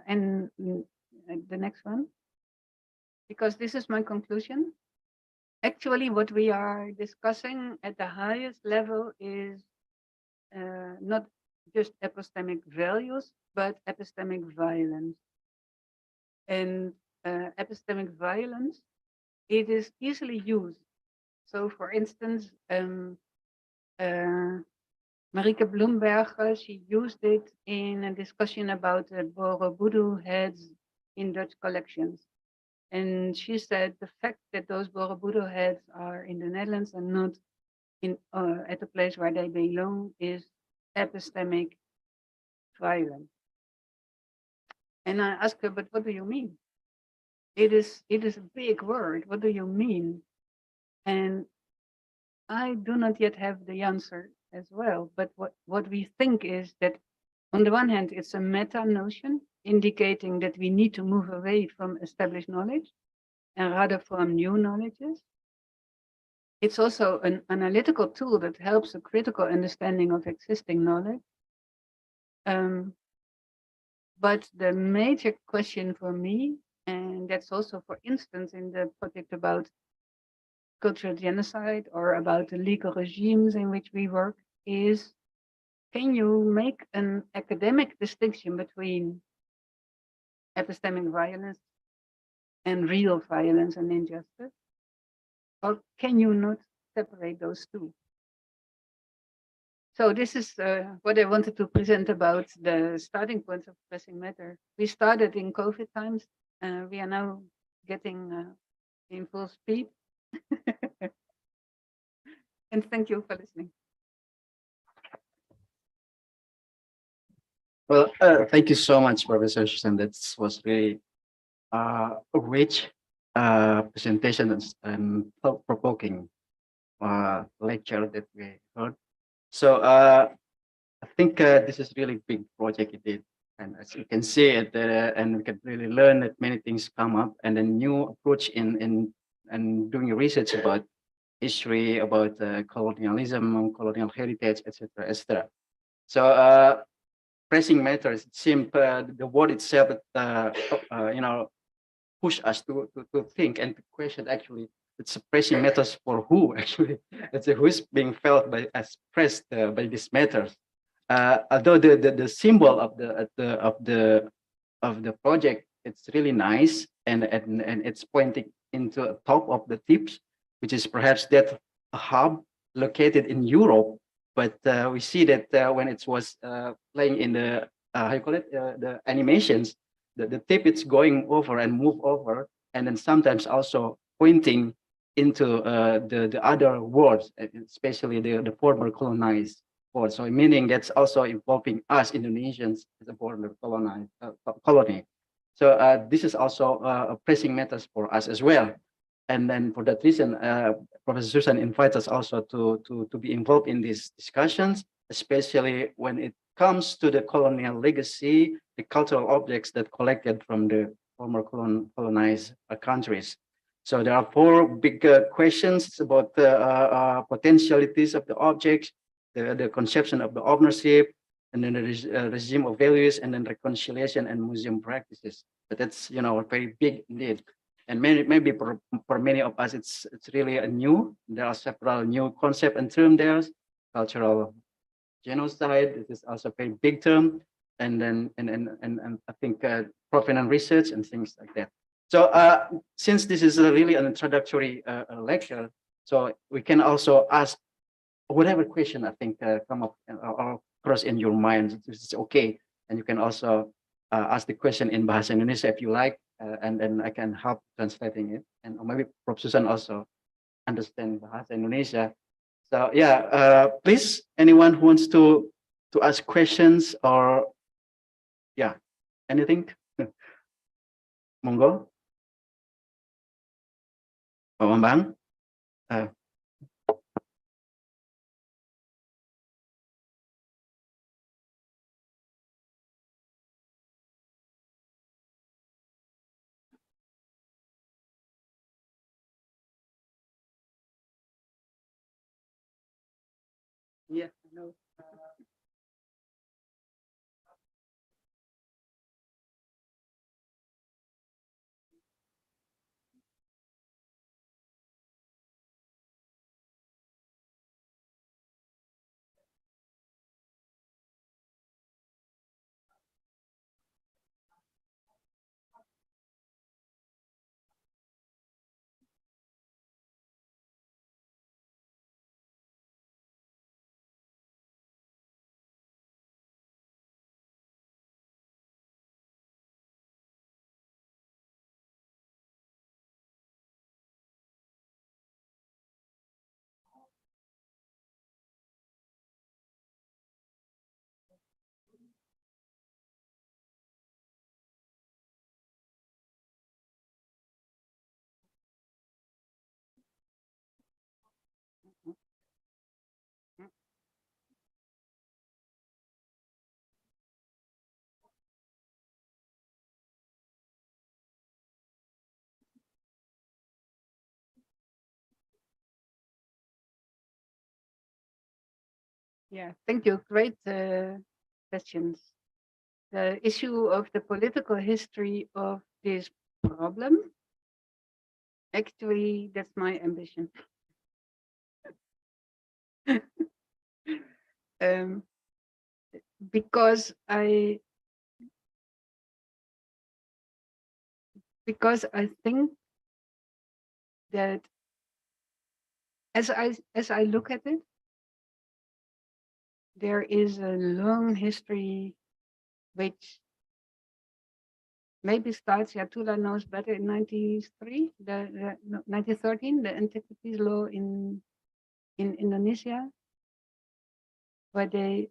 And the next one, because this is my conclusion. Actually, what we are discussing at the highest level is not just epistemic values, but epistemic violence. And epistemic violence, it is easily used. So for instance, Marieke Bloemberger, she used it in a discussion about Borobudur heads in Dutch collections. And she said the fact that those Borobudur heads are in the Netherlands and not in at the place where they belong is epistemic violence. And I asked her, but what do you mean? It is a big word. What do you mean? And I do not yet have the answer as well. But what we think is that on the one hand, it's a meta notion indicating that we need to move away from established knowledge and rather from new knowledges. It's also an analytical tool that helps a critical understanding of existing knowledge. But the major question for me, and that's also, for instance, in the project about cultural genocide or about the legal regimes in which we work, is can you make an academic distinction between epistemic violence and real violence and injustice? Or can you not separate those two? So this is what I wanted to present about the starting points of pressing matter. We started in COVID times. We are now getting in full speed. And thank you for listening. Well, thank you so much, Professor Shusen. That was really a rich presentation and thought-provoking lecture that we heard. So I think this is really big project it did. And as you can see it, and we can really learn that many things come up and a new approach in and doing research about history, about colonialism, colonial heritage, etc., etc. So pressing matters. It seems the word itself, you know, push us to think and to question actually it's pressing matters for who actually it's who's being felt by as pressed by these matters. Although the symbol of the project it's really nice and it's pointing into a top of the tips, which is perhaps that hub located in Europe. But we see that when it was playing in the how you call it the animations, the tip it's going over and move over, and then sometimes also pointing into the other words, especially the former colonized words. So meaning that's also involving us Indonesians as a former colonized colony. So this is also a pressing matters for us as well. And then for that reason, Professor Susan invites us also to be involved in these discussions, especially when it comes to the colonial legacy, the cultural objects that collected from the former colonized countries. So there are four big questions about the potentialities of the objects, the conception of the ownership, and then the regime of values, and then reconciliation and museum practices. But that's very big indeed. And maybe for many of us, it's really a new. There are several new concepts and terms there. Cultural genocide. It is also a very big term, and then and I think provenance research and things like that. So since this is really an introductory lecture, so we can also ask whatever question I think come up or cross in your mind. This is okay, and you can also ask the question in Bahasa Indonesia if you like, and then I can help translating it, and maybe Prof. Susan also understand Bahasa Indonesia. So yeah, please, anyone who wants to ask questions or yeah, anything, monggo, Pak Bambang. Uh, yeah, no. Yeah, thank you. Great questions. The issue of the political history of this problem, actually, that's my ambition. um, because I think that as I look at it, there is a long history which maybe starts, yeah, Tula knows better, in 93, no, 1913, the antiquities law in Indonesia, where they,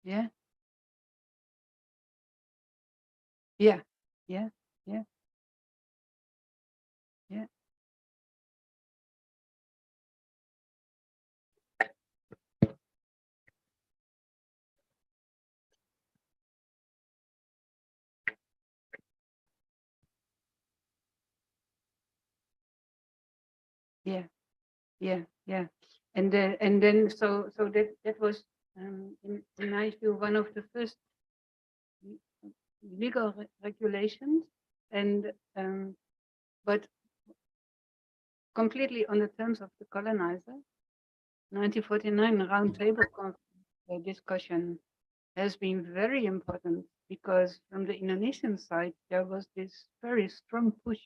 yeah, yeah, yeah, yeah, yeah. Yeah, yeah. And then so that was in my view one of the first legal regulations, and but completely on the terms of the colonizer. 1949 roundtable discussion has been very important because from the Indonesian side there was this very strong push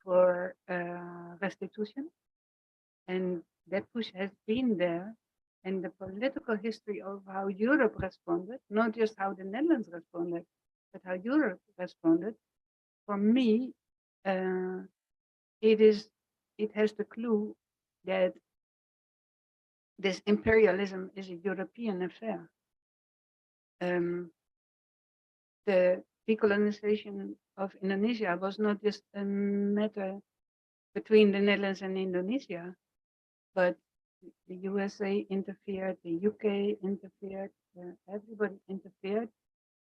for restitution, and that push has been there. And the political history of how Europe responded, not just how the Netherlands responded, but how Europe responded, for me, uh, it has the clue that this imperialism is a European affair. The decolonization of Indonesia was not just a matter between the Netherlands and Indonesia, but the USA interfered, the UK interfered, everybody interfered.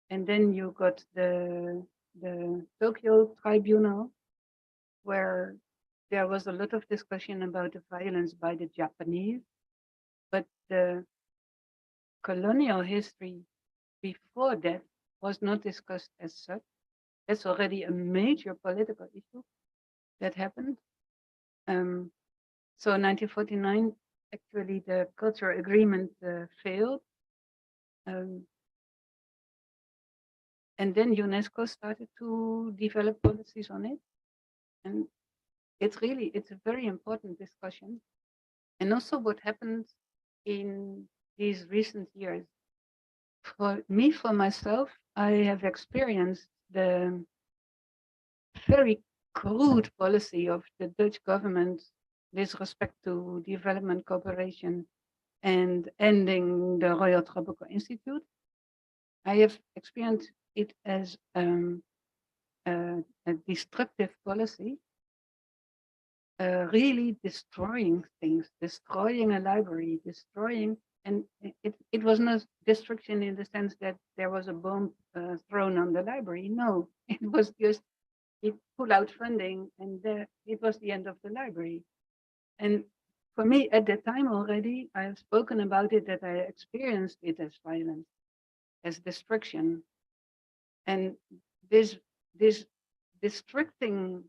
And then you got the Tokyo Tribunal, where there was a lot of discussion about the violence by the Japanese, but the colonial history before that was not discussed as such. That's already a major political issue that happened. So 1949, actually the cultural agreement failed. And then UNESCO started to develop policies on it. And it's a very important discussion. And also what happened in these recent years. For me, for myself, I have experienced the very crude policy of the Dutch government with respect to development cooperation and ending the Royal Tobacco Institute. I have experienced it as a destructive policy, really destroying things, destroying a library, destroying, and it was not destruction in the sense that there was a bomb thrown on the library. No, it was just it pulled out funding, and it was the end of the library. And for me, at that time already, I have spoken about it that I experienced it as violence, as destruction, and this distracting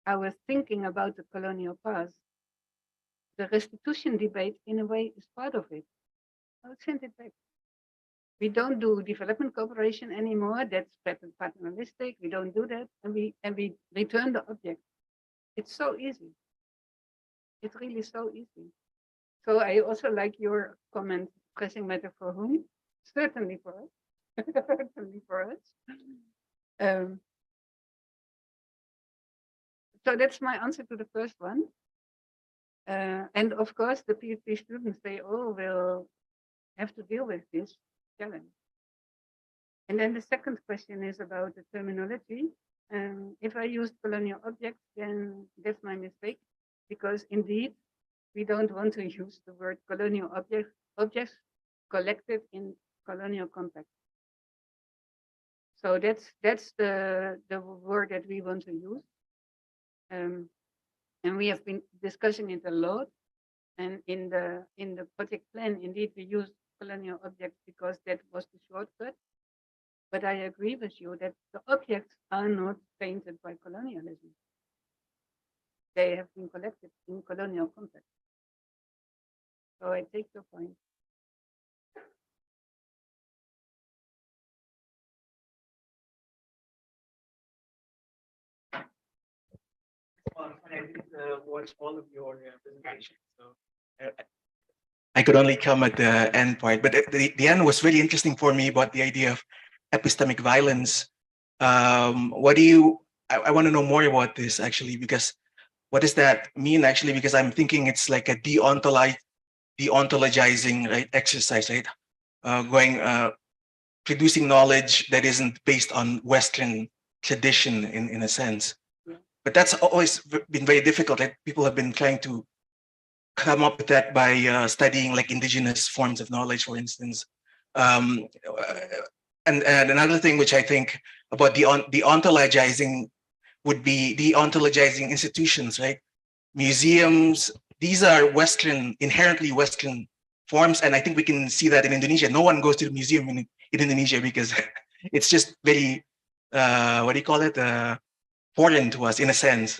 our thinking about the colonial past. The restitution debate, in a way, is part of it. I'll send it back. We don't do development cooperation anymore. That's paternalistic. We don't do that, and we return the object. It's so easy. It's really so easy. So I also like your comment, pressing matter for whom? Certainly for us. Certainly for us. So that's my answer to the first one. And of course, the PhD students, they all will have to deal with this challenge. And then the second question is about the terminology. If I used colonial objects, then that's my mistake, because indeed, we don't want to use the word colonial objects collected in colonial context. So that's the word that we want to use. And we have been discussing it a lot. And in the project plan, indeed, we use colonial objects because that was the shortcut. But I agree with you that the objects are not painted by colonialism. They have been collected in colonial context. So I take your point. I did watch all of your presentations, so I could only come at the end part. But the end was really interesting for me about the idea of epistemic violence. What do you? I want to know more about this actually, because what does that mean actually? Because I'm thinking it's like a deontologizing right exercise, right? Producing knowledge that isn't based on Western tradition in a sense. But that's always been very difficult. Right? People have been trying to come up with that by studying like indigenous forms of knowledge, for instance. And another thing which I think about the ontologizing would be the ontologizing institutions, right? museums, these are Western, inherently Western forms. And I think we can see that in Indonesia. No one goes to the museum in Indonesia because it's just very, what do you call it? Foreign to us in a sense.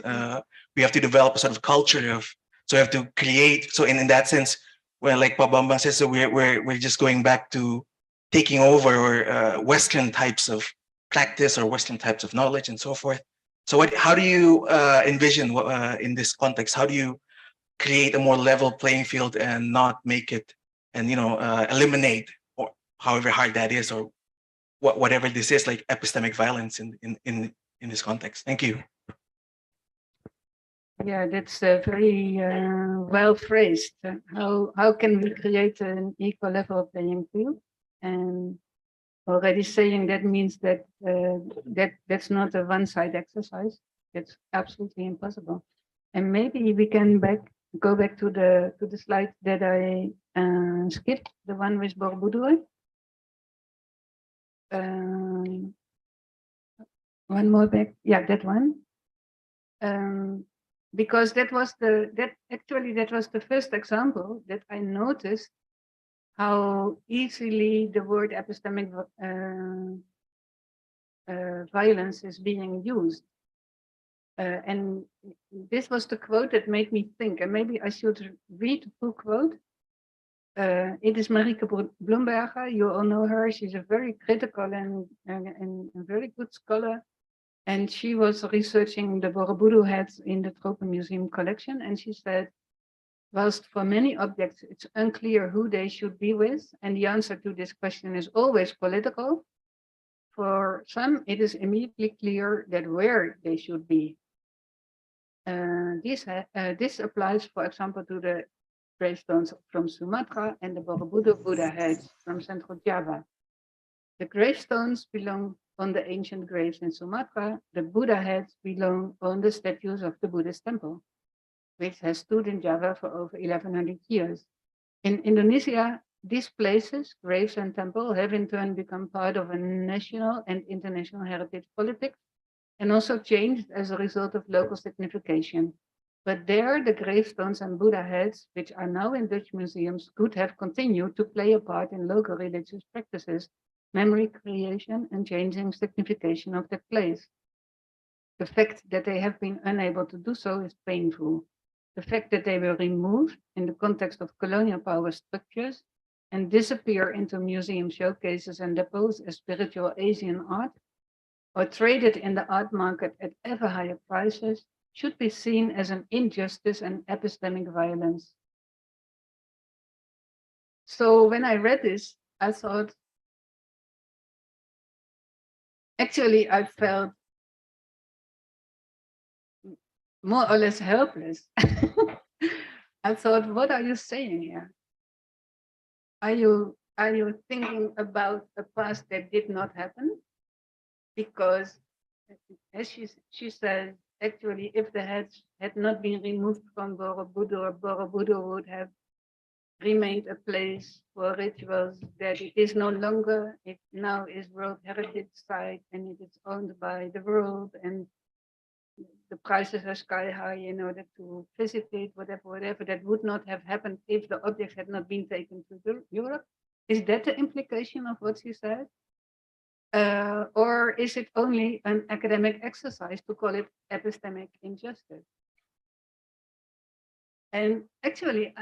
We have to develop a sort of culture of, so we have to create. So in that sense, well, like Pak Bambang says, so we're just going back to taking over or Western types of practice or Western types of knowledge and so forth. So how do you envision in this context? How do you create a more level playing field and not make it and eliminate, or however hard that is, or whatever this is, like epistemic violence in this context? Thank you. Yeah, that's very well phrased. How can we create an equal level playing field? And already saying that means that that's not a one-side exercise. It's absolutely impossible. And maybe we can go back to the slide that I skipped, the one with Borobudur. One more back, yeah, that one. Because that was the first example that I noticed how easily the word epistemic violence is being used. And this was the quote that made me think, and maybe I should read the full quote. It is Marieke Bloemberger. You all know her. She's a very critical and very good scholar. And she was researching the Borobudur heads in the Tropenmuseum collection. And she said, whilst for many objects, it's unclear who they should be with, and the answer to this question is always political, for some, it is immediately clear that where they should be. This applies, for example, to the gravestones from Sumatra and the Borobudur Buddha heads from Central Java. The gravestones belong on the ancient graves in Sumatra. The Buddha heads belong on the statues of the Buddhist temple, which has stood in Java for over 1100 years. In Indonesia, these places, graves and temple, have in turn become part of a national and international heritage politics, and also changed as a result of local signification. But there, the gravestones and Buddha heads, which are now in Dutch museums, could have continued to play a part in local religious practices, memory creation, and changing signification of that place. The fact that they have been unable to do so is painful. The fact that they were removed in the context of colonial power structures and disappear into museum showcases and depots as spiritual Asian art, or traded in the art market at ever higher prices, should be seen as an injustice and epistemic violence. So when I read this, I thought, actually, I felt more or less helpless. I thought, what are you saying here? Are you thinking about a past that did not happen? Because, as she said, actually, if the heads had not been removed from Borobudur, Borobudur would have remained a place for rituals that it is no longer. It now is World Heritage Site and it is owned by the world, and the prices are sky high in order to visit it, whatever. That would not have happened if the objects had not been taken to Europe. Is that the implication of what she said? Or is it only an academic exercise to call it epistemic injustice? And actually,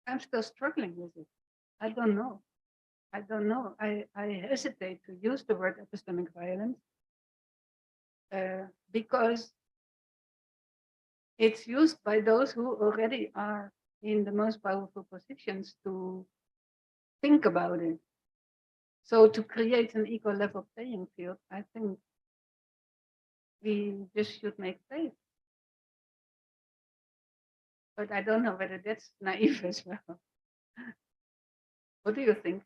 I'm still struggling with it. I don't know. I hesitate to use the word epistemic violence because it's used by those who already are in the most powerful positions to think about it. So to create an equal level playing field, I think we just should make space. But I don't know whether that's naive as well. What do you think?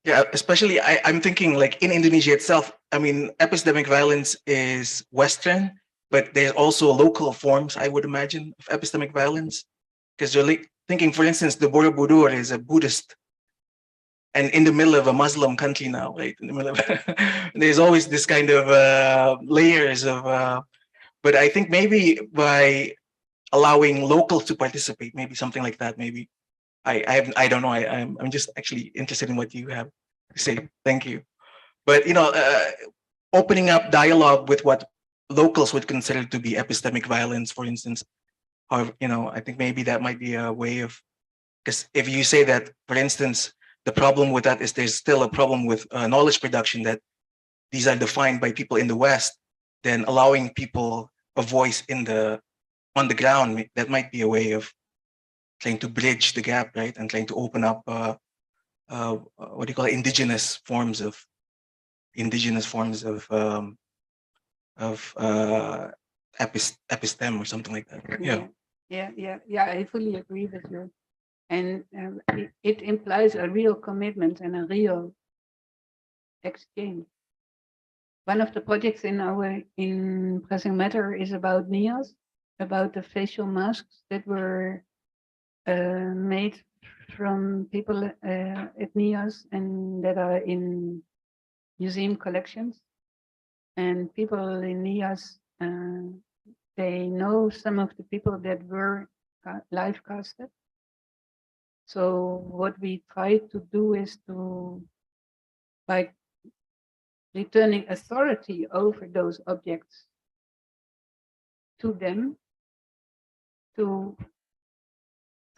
Yeah, especially I'm thinking like in Indonesia itself, I mean, epistemic violence is Western, but there's also local forms, I would imagine, of epistemic violence. Because you're like thinking, for instance, the Borobudur is a Buddhist and in the middle of a Muslim country now, right? In the middle of, there's always this kind of layers of, but I think maybe by allowing locals to participate, maybe something like that, maybe. I don't know. I'm just actually interested in what you have to say. Thank you. But opening up dialogue with what locals would consider to be epistemic violence, for instance. However, I think maybe that might be a way of, because if you say that, for instance, the problem with that is there's still a problem with knowledge production, that these are defined by people in the West, then allowing people a voice on the ground, that might be a way of trying to bridge the gap, right? And trying to open up what do you call it, indigenous forms of epistem or something like that. Yeah. I fully agree with you, and it implies a real commitment and a real exchange. One of the projects in Pressing Matter is about NIOS, about the facial masks that were made from people at NIOS and that are in museum collections. And people in NIOS, they know some of the people that were live casted. So what we try to do is to, by returning authority over those objects to them, to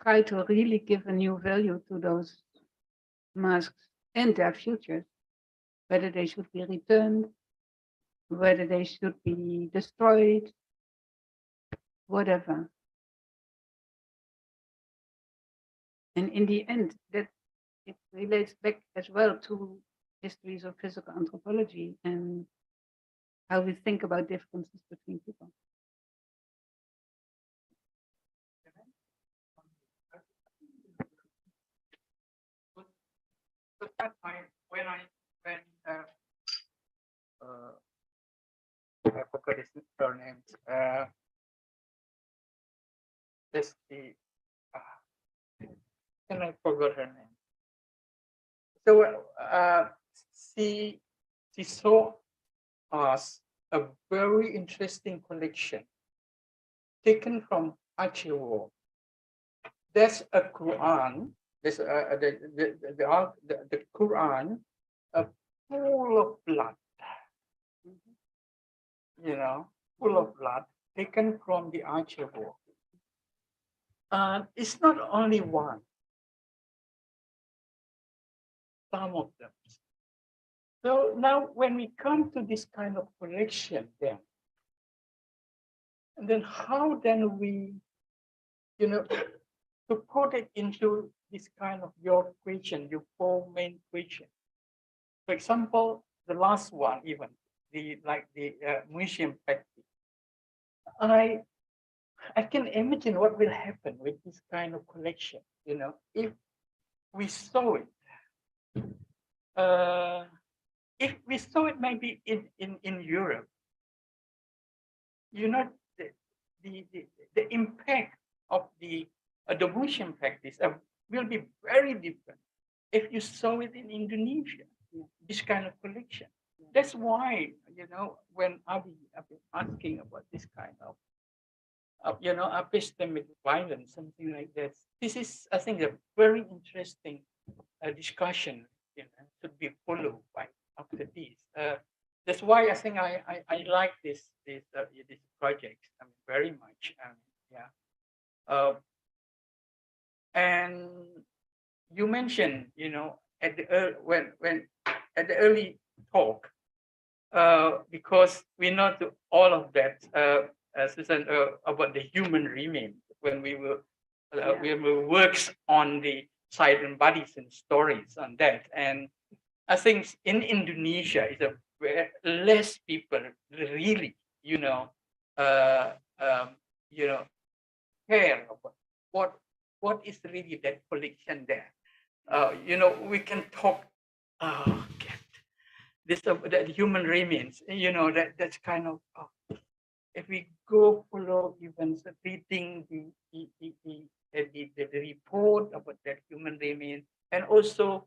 try to really give a new value to those masks and their futures, whether they should be returned, whether they should be destroyed, whatever. And in the end, that it relates back as well to histories of physical anthropology and how we think about differences between people. But that time, when I forgot his surname. This the and I forgot her name. So she saw us a very interesting collection taken from Archivo. There's a Quran. There's the Quran, full of blood. Full of blood, taken from the Archivo. It's not only one. Some of them. So now when we come to this kind of collection then how then we, to put it into this kind of your question, your four main questions. For example, the last one even, the museum practice. I can imagine what will happen with this kind of collection, if we saw it. If we saw it maybe in Europe, the impact of the museum practice will be very different if you saw it in Indonesia, this kind of collection. That's why, when I've been asking about this kind of epistemic violence, something like that. This is, I think, a very interesting discussion, should be followed by after this. That's why I think I like this project very much. And you mentioned, at the at the early talk, because we know all of that, Susan, about the human remains when we will works on the silent bodies and stories on that. And I think in Indonesia is less people really, care about what is really that collection there. We can talk. This that human remains, that's kind of. If we go follow even reading the report about that human remains, and also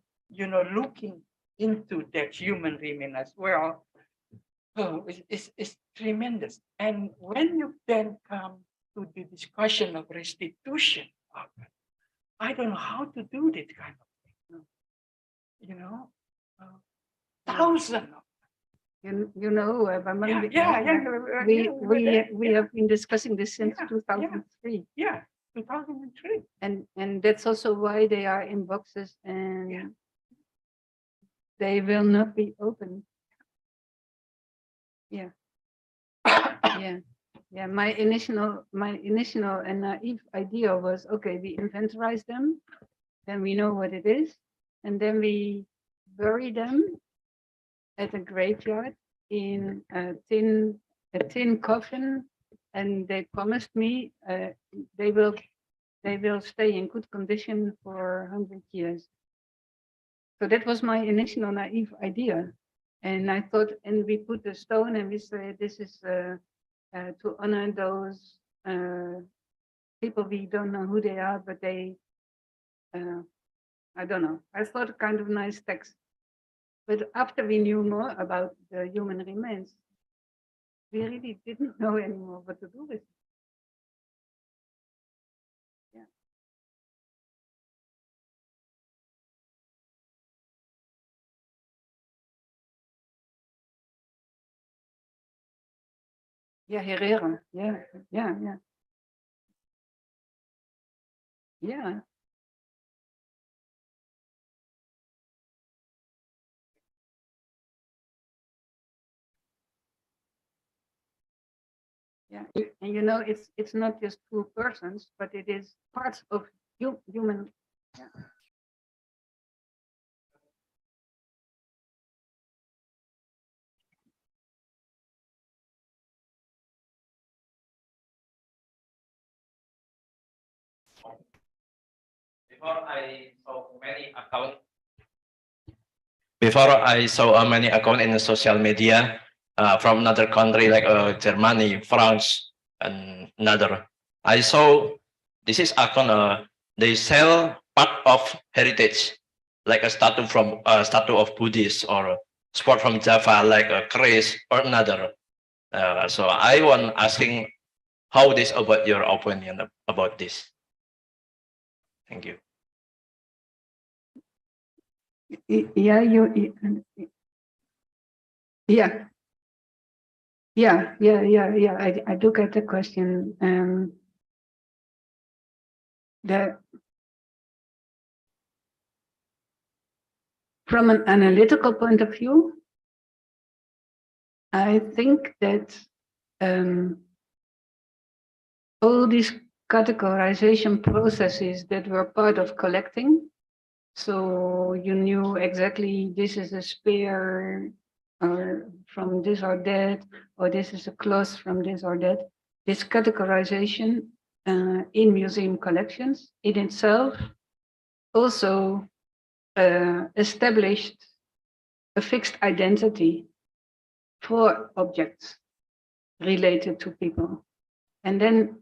human remains as well. Oh, it's tremendous. And when you then come to the discussion of restitution, I don't know how to do this kind of thing. You know, thousands of You know, Bambang, yeah. we have been discussing this since Yeah, 2003. Yeah, 2003. And that's also why they are in boxes and Yeah. they will not be open. Yeah. Yeah. My initial and naive idea was, okay, we inventorize them, then we know what it is, and then we bury them at a graveyard in a tin coffin, and they promised me they will stay in good condition for 100 years. So that was my initial naive idea. And I thought, and we put a stone and we say, this is to honor those people, we don't know who they are, but they, I don't know. I thought kind of nice text. But after we knew more about the human remains, we really didn't know anymore what to do with it. Yeah, Herrera. Yeah. Yeah. Yeah, and you know, it's not just two persons, but it is parts of human. Yeah. Before I saw many account. Before I saw many account in the social media from another country like Germany, France, and another. I saw this is account. They sell part of heritage, like a statue from statue of Buddhist or sport from Java, like a Chris or another. So I want asking how this about your opinion about this. Thank you. Yeah, yeah. I do get the question. From an analytical point of view, I think that all these categorization processes that were part of collecting, so you knew exactly this is a spear or from this or that, or this is a cloth from this or that. This categorization in museum collections in itself also established a fixed identity for objects related to people. And then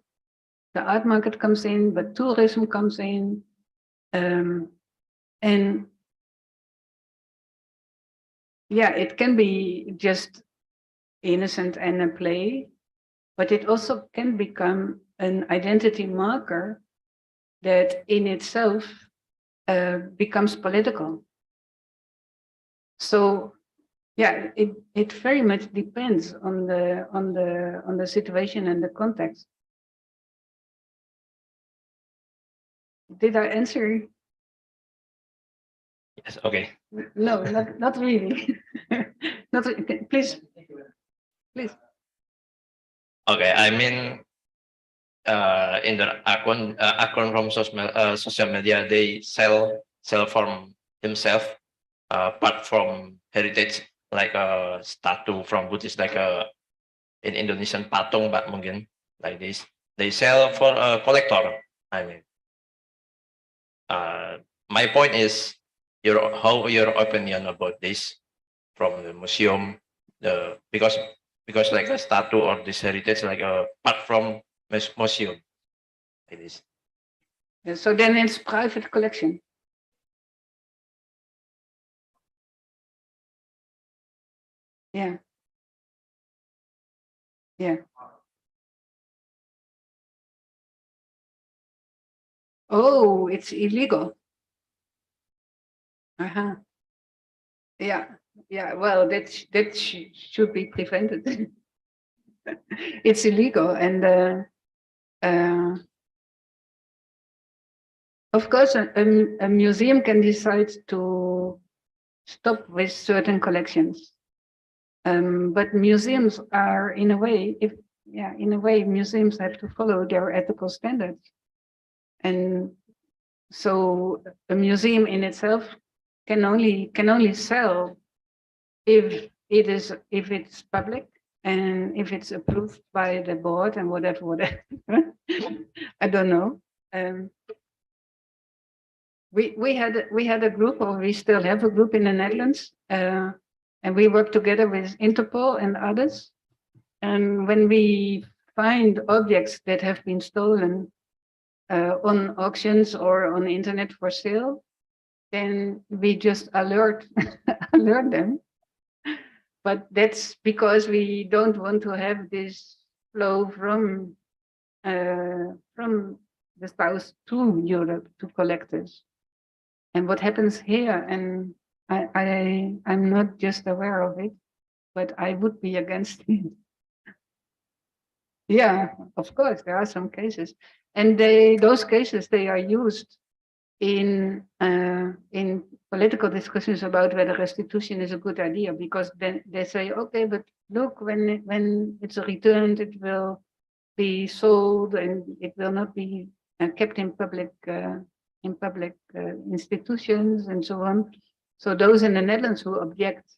the art market comes in, but tourism comes in. And yeah, it can be just innocent and a play, but it also can become an identity marker that in itself becomes political. So yeah, it very much depends on the situation and the context. Did I answer? Yes. Okay. No, not really. Not please. Okay, I mean, in the account from social media, they sell from himself, apart from heritage, like a statue from Buddhist, like in Indonesian patung, but mungkin like this. They sell for a collector. I mean, my point is how your opinion about this from the museum, because like a statue or this heritage, like apart from museum, like this. Yeah, so then it's private collection. Yeah. Yeah. Oh, it's illegal. Uh-huh. Yeah. Yeah. Well, should be prevented. It's illegal, and of course, a museum can decide to stop with certain collections. But museums are, in a way, museums have to follow their ethical standards. And so a museum in itself can only sell if it's public and if it's approved by the board and whatever. I don't know. We had a group, or we still have a group in the Netherlands, and we work together with Interpol and others. And when we find objects that have been stolen on auctions or on the internet for sale, then we just alert them. But that's because we don't want to have this flow from the South to Europe to collectors. And what happens here, and I'm not just aware of it, but I would be against it. Yeah, of course, there are some cases, and those cases they are used in political discussions about whether restitution is a good idea, because then they say, okay, but look, when it's returned, it will be sold and it will not be kept in public institutions and so on. So those in the Netherlands who object,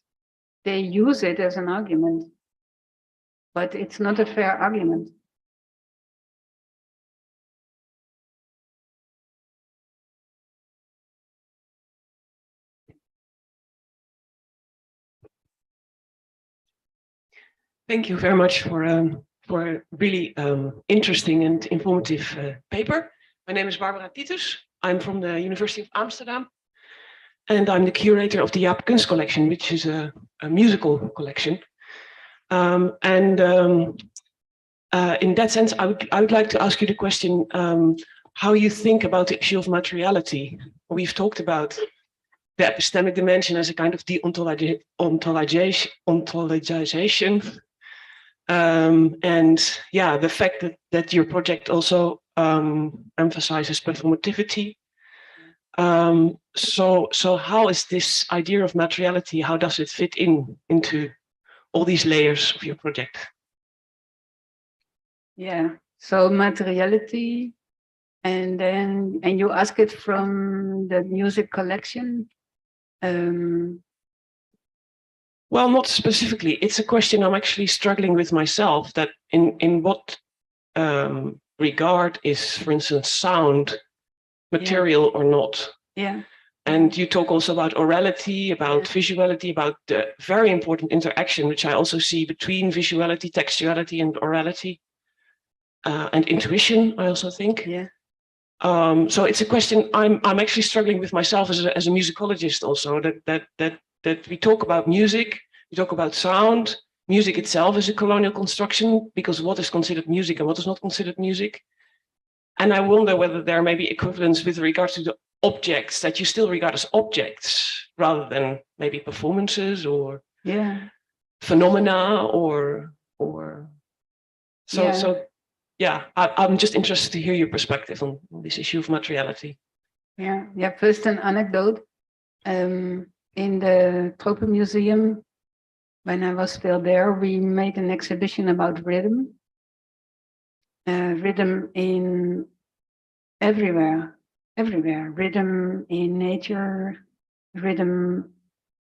they use it as an argument, but it's not a fair argument. Thank you very much for a really interesting and informative paper. My name is Barbara Titus. I'm from the University of Amsterdam, and I'm the curator of the Jaap Kunst collection, which is a musical collection. In that sense, I would like to ask you the question, how you think about the issue of materiality. We've talked about the epistemic dimension as a kind of ontologization. And yeah, the fact that your project also emphasizes performativity. So how is this idea of materiality, how does it fit into all these layers of your project? Yeah, so materiality, and you ask it from the music collection. Well, not specifically. It's a question I'm actually struggling with myself, that in what regard is, for instance, sound material or not? Yeah. And you talk also about orality, about visuality, about the very important interaction, which I also see between visuality, textuality, and orality, and intuition, I also think. Yeah. So it's a question I'm actually struggling with myself as a musicologist also, that we talk about music, we talk about sound. Music itself is a colonial construction, because what is considered music and what is not considered music. And I wonder whether there may be equivalents with regard to the objects that you still regard as objects, rather than maybe performances or phenomena or so. Yeah, I'm just interested to hear your perspective on this issue of materiality. Yeah. First, an anecdote. In the Tropen Museum, when I was still there, we made an exhibition about rhythm. Rhythm in everywhere. Rhythm in nature, rhythm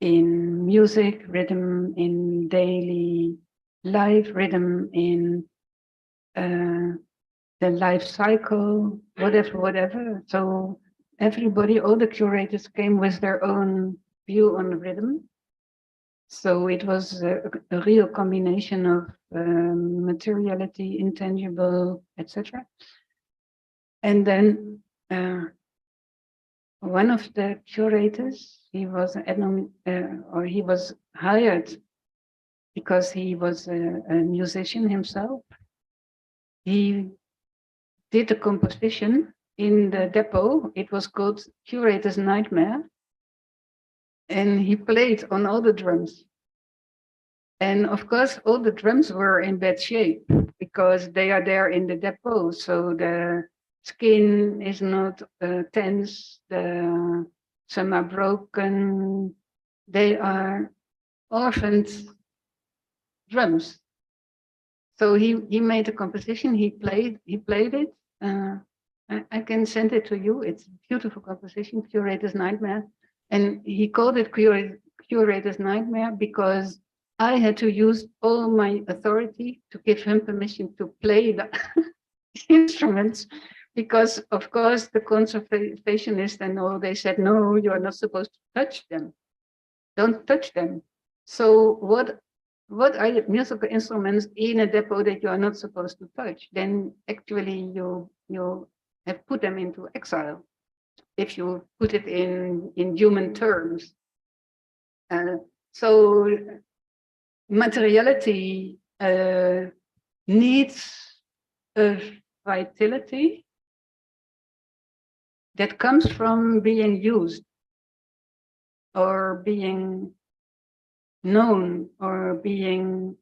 in music, rhythm in daily life, rhythm in the life cycle, whatever. So everybody, all the curators came with their own view on rhythm. So it was a real combination of materiality, intangible, etc. And then one of the curators, he was he was hired because he was a musician himself. He did a composition in the depot. It was called Curator's Nightmare. And he played on all the drums. And of course, all the drums were in bad shape because they are there in the depot. So the skin is not tense, some are broken. They are orphaned drums. So he made a composition, he played it. I can send it to you. It's a beautiful composition, Curator's Nightmare. And he called it Curator's Nightmare because I had to use all my authority to give him permission to play the instruments, because of course the conservationists and all, they said, no, you are not supposed to touch them. Don't touch them. So what are the musical instruments in a depot that you are not supposed to touch? Then actually you have put them into exile, if you put it in human terms. So materiality needs a vitality that comes from being used or being known or being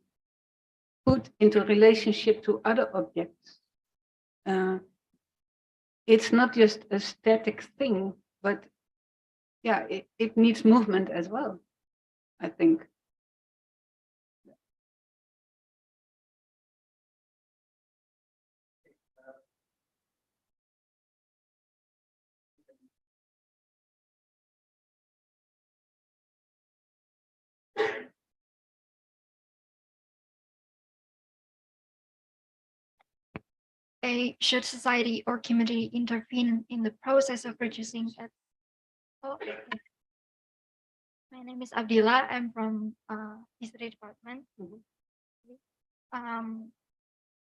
put into relationship to other objects. It's not just a static thing, but yeah, it needs movement as well, I think. Should society or community intervene in the process of producing a... Oh, my name is Abdillah. I'm from History Department.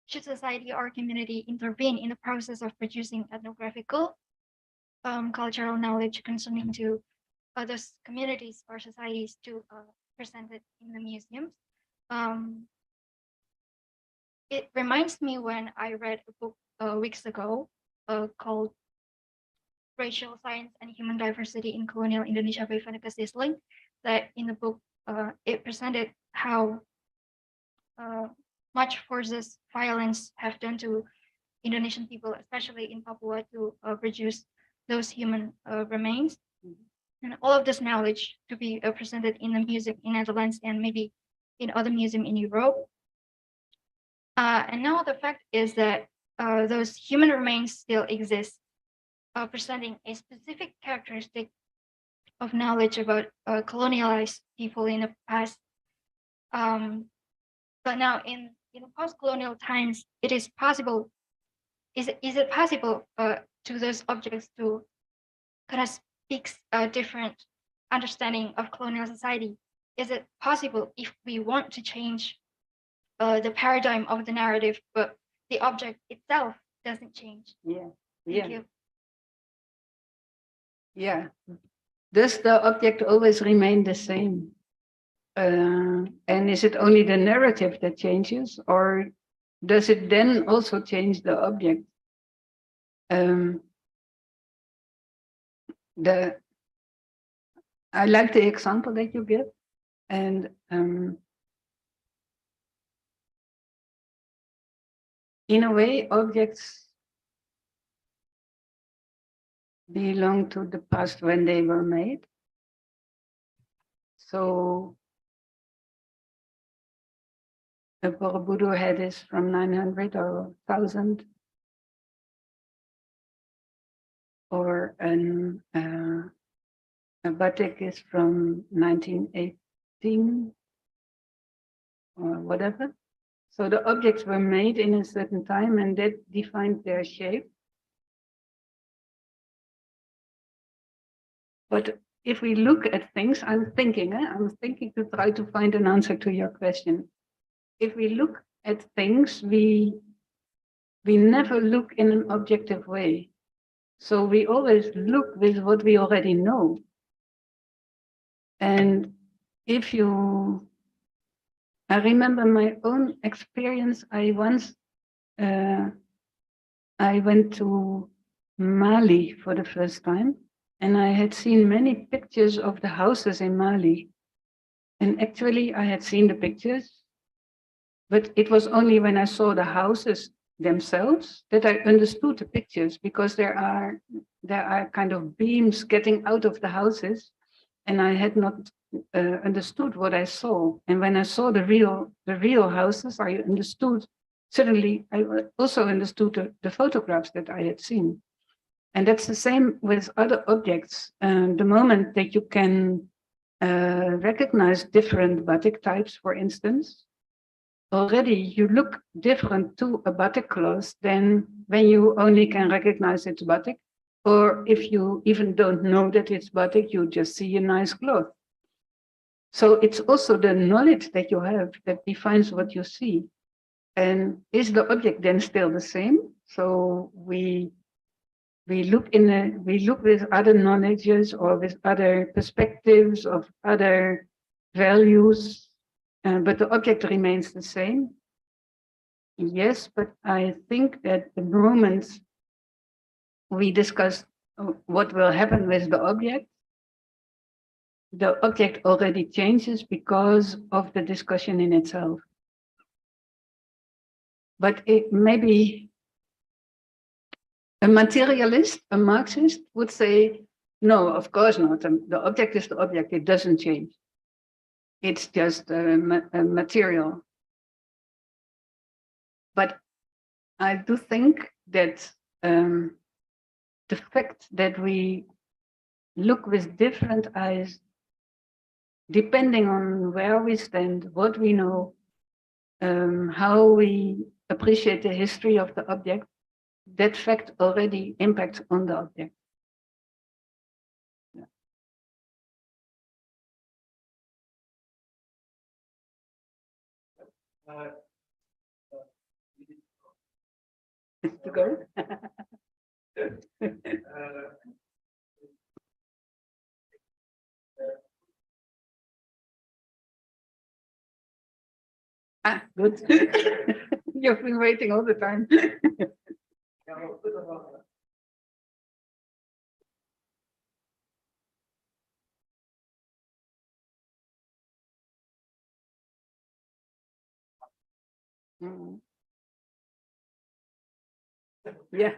Should society or community intervene in the process of producing ethnographical cultural knowledge concerning to those communities or societies to present it in the museums? It reminds me when I read a book weeks ago called Racial Science and Human Diversity in Colonial Indonesia by Vanessa Sisling, that in the book it presented how much forces violence have done to Indonesian people, especially in Papua, to produce those human remains. And all of this knowledge to be presented in the museum in Netherlands and maybe in other museums in Europe. And now the fact is that those human remains still exist, presenting a specific characteristic of knowledge about colonialized people in the past. But now in post-colonial times, it is possible. Is it possible to those objects to kind of speak a different understanding of colonial society? Is it possible if we want to change the paradigm of the narrative, but the object itself doesn't change? Yeah. Thank you. Yeah. Does the object always remain the same? And is it only the narrative that changes, or does it then also change the object? I like the example that you give, and in a way, objects belong to the past when they were made. So a Borobudur head is from 900 or 1000, or a batik is from 1918 or whatever. So the objects were made in a certain time and that defined their shape. But if we look at things, I'm thinking to try to find an answer to your question. If we look at things, we never look in an objective way. So we always look with what we already know. And if you I remember my own experience. I once I went to Mali for the first time, and I had seen many pictures of the houses in Mali. And actually, I had seen the pictures, but it was only when I saw the houses themselves that I understood the pictures, because there are kind of beams getting out of the houses, and I had not understood what I saw. And when I saw the real houses, I understood. Suddenly, I also understood the photographs that I had seen. And that's the same with other objects. The moment that you can recognize different batik types, for instance, already you look different to a batik cloth than when you only can recognize it's batik. Or if you even don't know that it's batik, you just see a nice cloth. So it's also the knowledge that you have that defines what you see. And is the object then still the same? So we look with other knowledges or with other perspectives of other values, but the object remains the same. Yes, but I think that the moment we discuss what will happen with the object already changes because of the discussion in itself. But it maybe a materialist, a Marxist would say, no, of course not. The object is the object, it doesn't change. It's just a material. But I do think that the fact that we look with different eyes, depending on where we stand, what we know, how we appreciate the history of the object, that fact already impacts on the object. Yeah. To go? Ah, good. You've been waiting all the time. Mhm. Yeah.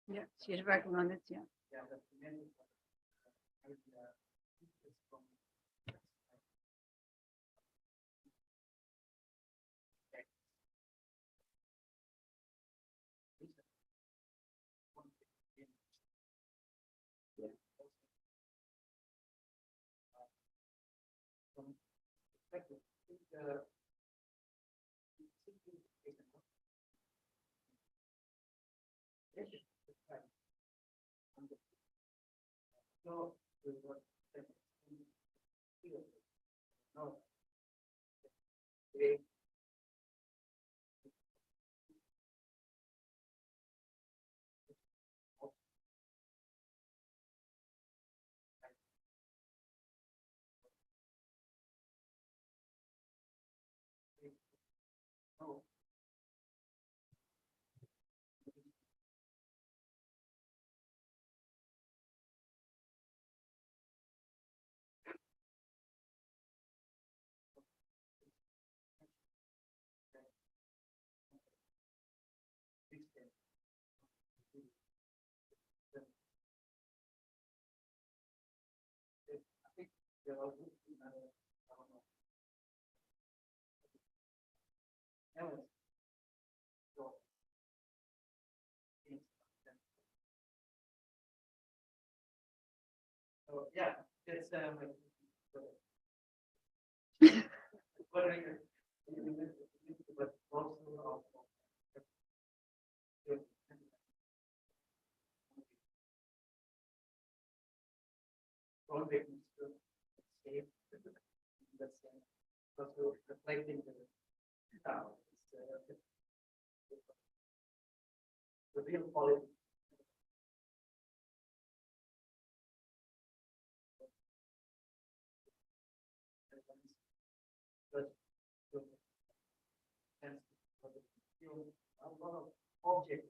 Yeah, she's working on it. Yeah. So yeah, it's what are your but also also reflecting the real quality. A lot of objects.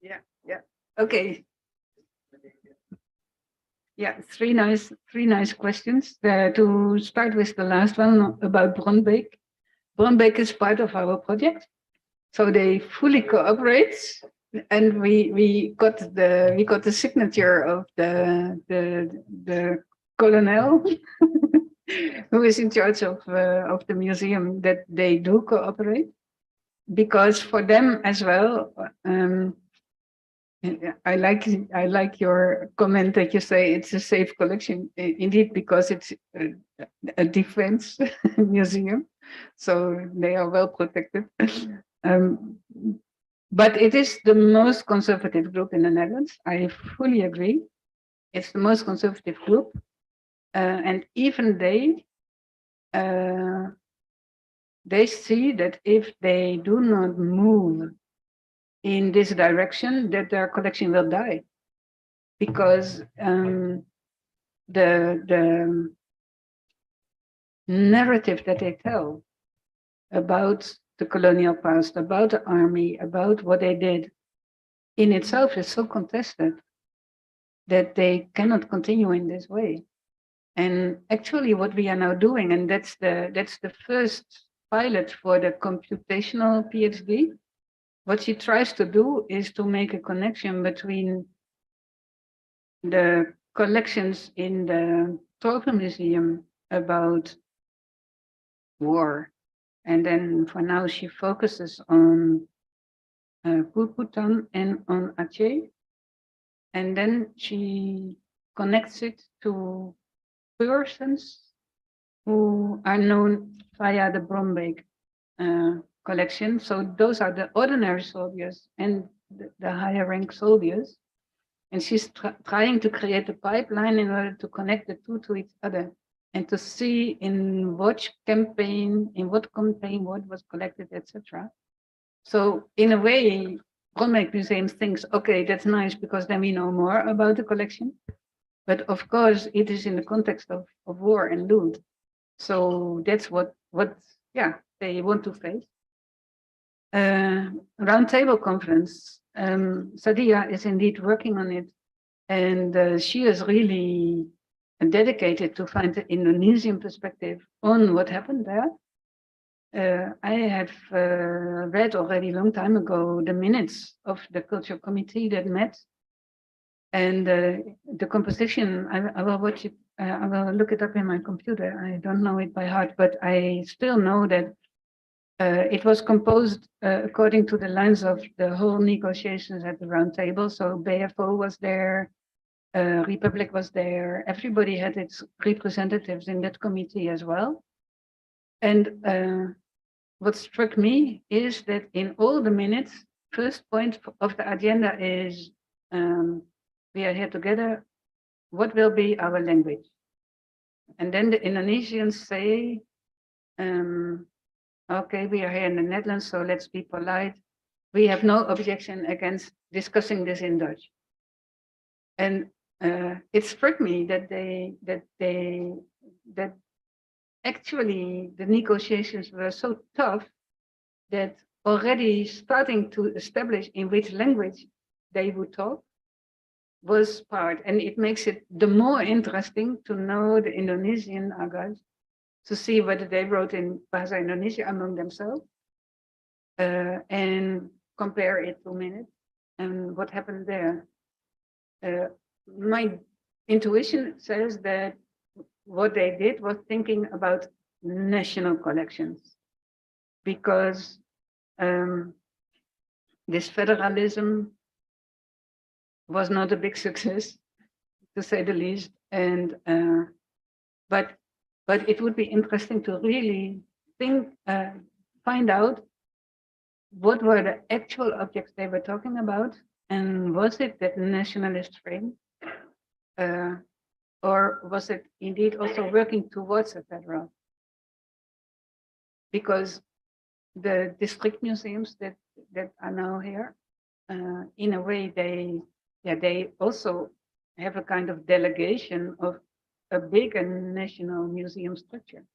Yeah, yeah. Okay. Yeah, three nice questions. To start with the last one about Bronbeek. Bronbeek is part of our project, so they fully cooperate, and we got the signature of the colonel who is in charge of the museum that they do cooperate, because for them as well. I like your comment that you say it's a safe collection. Indeed, because it's a defense museum, so they are well protected. But it is the most conservative group in the Netherlands. I fully agree. It's the most conservative group, and even they see that if they do not move in this direction, that their collection will die, because the narrative that they tell about the colonial past, about the army, about what they did, in itself is so contested that they cannot continue in this way. And actually, what we are now doing, and that's the first pilot for the computational PhD. What she tries to do is to make a connection between the collections in the Tropen Museum about war, and then for now she focuses on Purputan and on Aceh, and then she connects it to persons who are known via the Brombeek collection. So those are the ordinary soldiers and the higher rank soldiers. And she's trying to create a pipeline in order to connect the two to each other and to see in what campaign what was collected, etc. So in a way, Brombeek Museum thinks, okay, that's nice because then we know more about the collection. But of course, it is in the context of war and loot. So that's what they want to face. Roundtable conference. Sadia is indeed working on it, and she is really dedicated to find the Indonesian perspective on what happened there. I have read already a long time ago the minutes of the culture committee that met, and the composition. I will watch it. I will look it up in my computer. I don't know it by heart, but I still know that it was composed according to the lines of the whole negotiations at the round table. So BFO was there, Republic was there. Everybody had its representatives in that committee as well. And what struck me is that in all the minutes, first point of the agenda is we are here together. What will be our language? And then the Indonesians say, okay, we are here in the Netherlands, so let's be polite. We have no objection against discussing this in Dutch. And it struck me that actually the negotiations were so tough that already starting to establish in which language they would talk was part, and it makes it the more interesting to know the Indonesian archives, to see whether they wrote in Bahasa Indonesia among themselves, and compare it to minutes and what happened there. My intuition says that what they did was thinking about national collections, because this federalism was not a big success, to say the least. And but it would be interesting to really find out what were the actual objects they were talking about, and was it that nationalist frame, or was it indeed also working towards a federal? Because the district museums that are now here, in a way, they also have a kind of delegation of a big and national museum structure.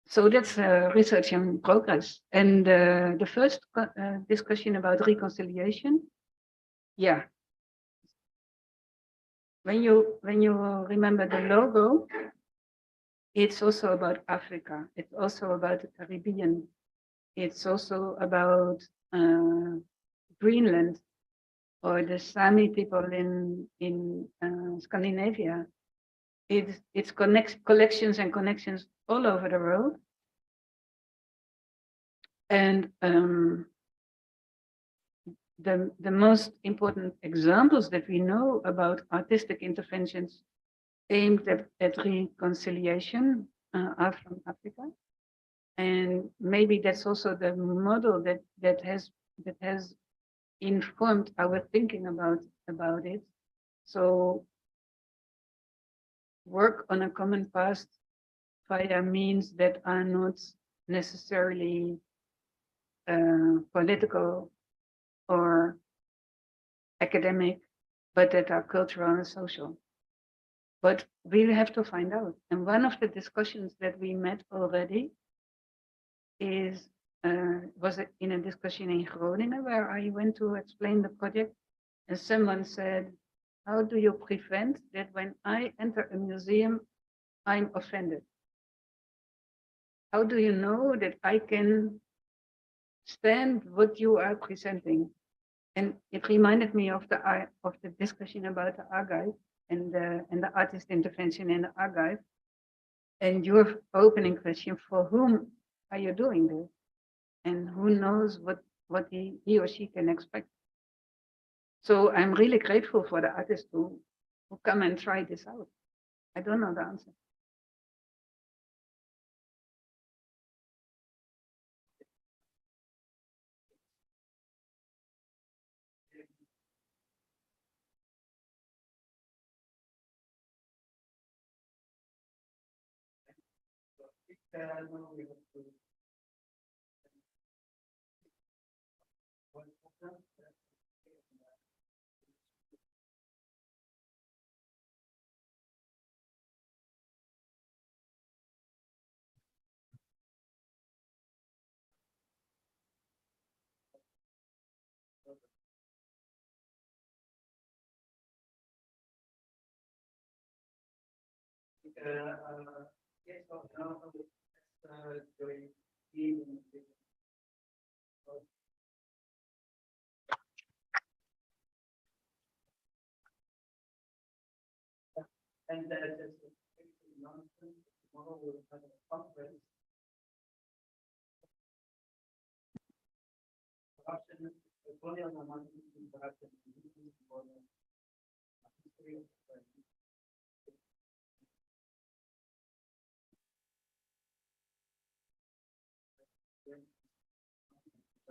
So that's research in progress. And the first discussion about reconciliation, yeah. When you remember the logo, it's also about Africa. It's also about the Caribbean. It's also about Greenland, or the Sami people in Scandinavia. It's collections and connections all over the world. And the most important examples that we know about artistic interventions aimed at reconciliation are from Africa. And maybe that's also the model that has informed our thinking about it. So work on a common past via means that are not necessarily political or academic, but that are cultural and social. But we have to find out. And one of the discussions that we met already was in a discussion in Groningen, where I went to explain the project, and someone said, how do you prevent that when I enter a museum, I'm offended? How do you know that I can stand what you are presenting? And it reminded me of the discussion about the archive and the artist intervention in the archive. And your opening question, for whom are you doing this? And who knows what he or she can expect? So I'm really grateful for the artists who come and try this out. I don't know the answer. And tomorrow we'll have a conference.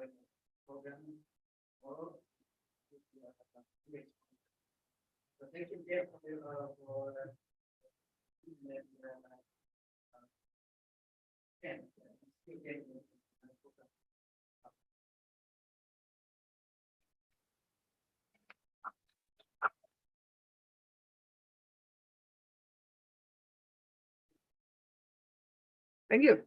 Thank you for Thank you.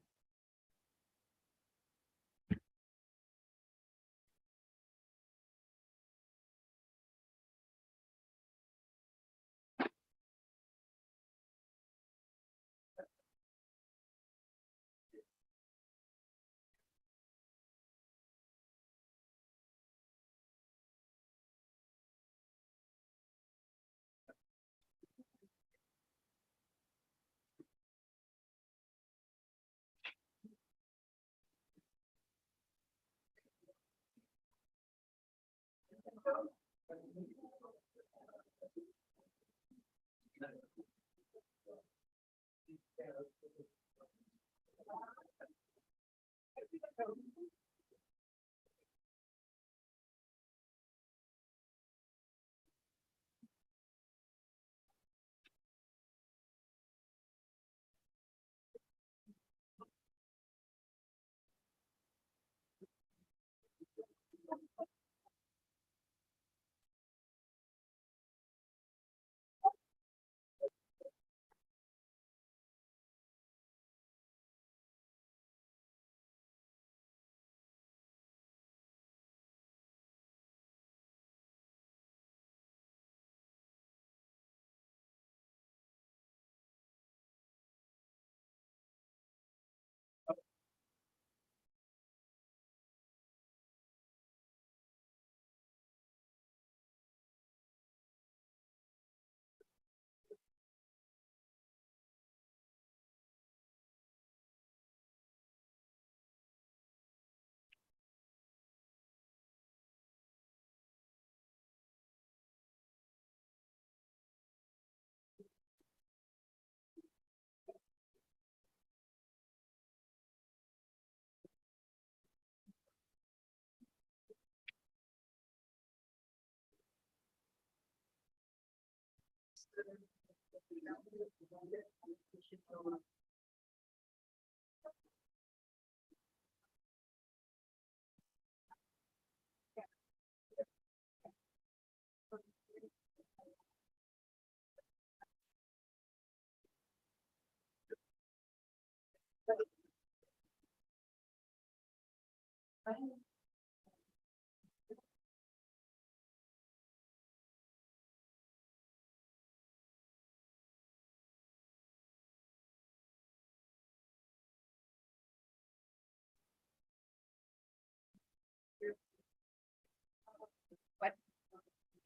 But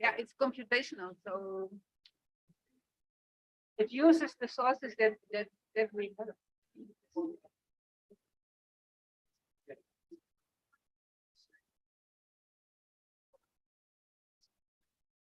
yeah, it's computational, so it uses the sources that we have.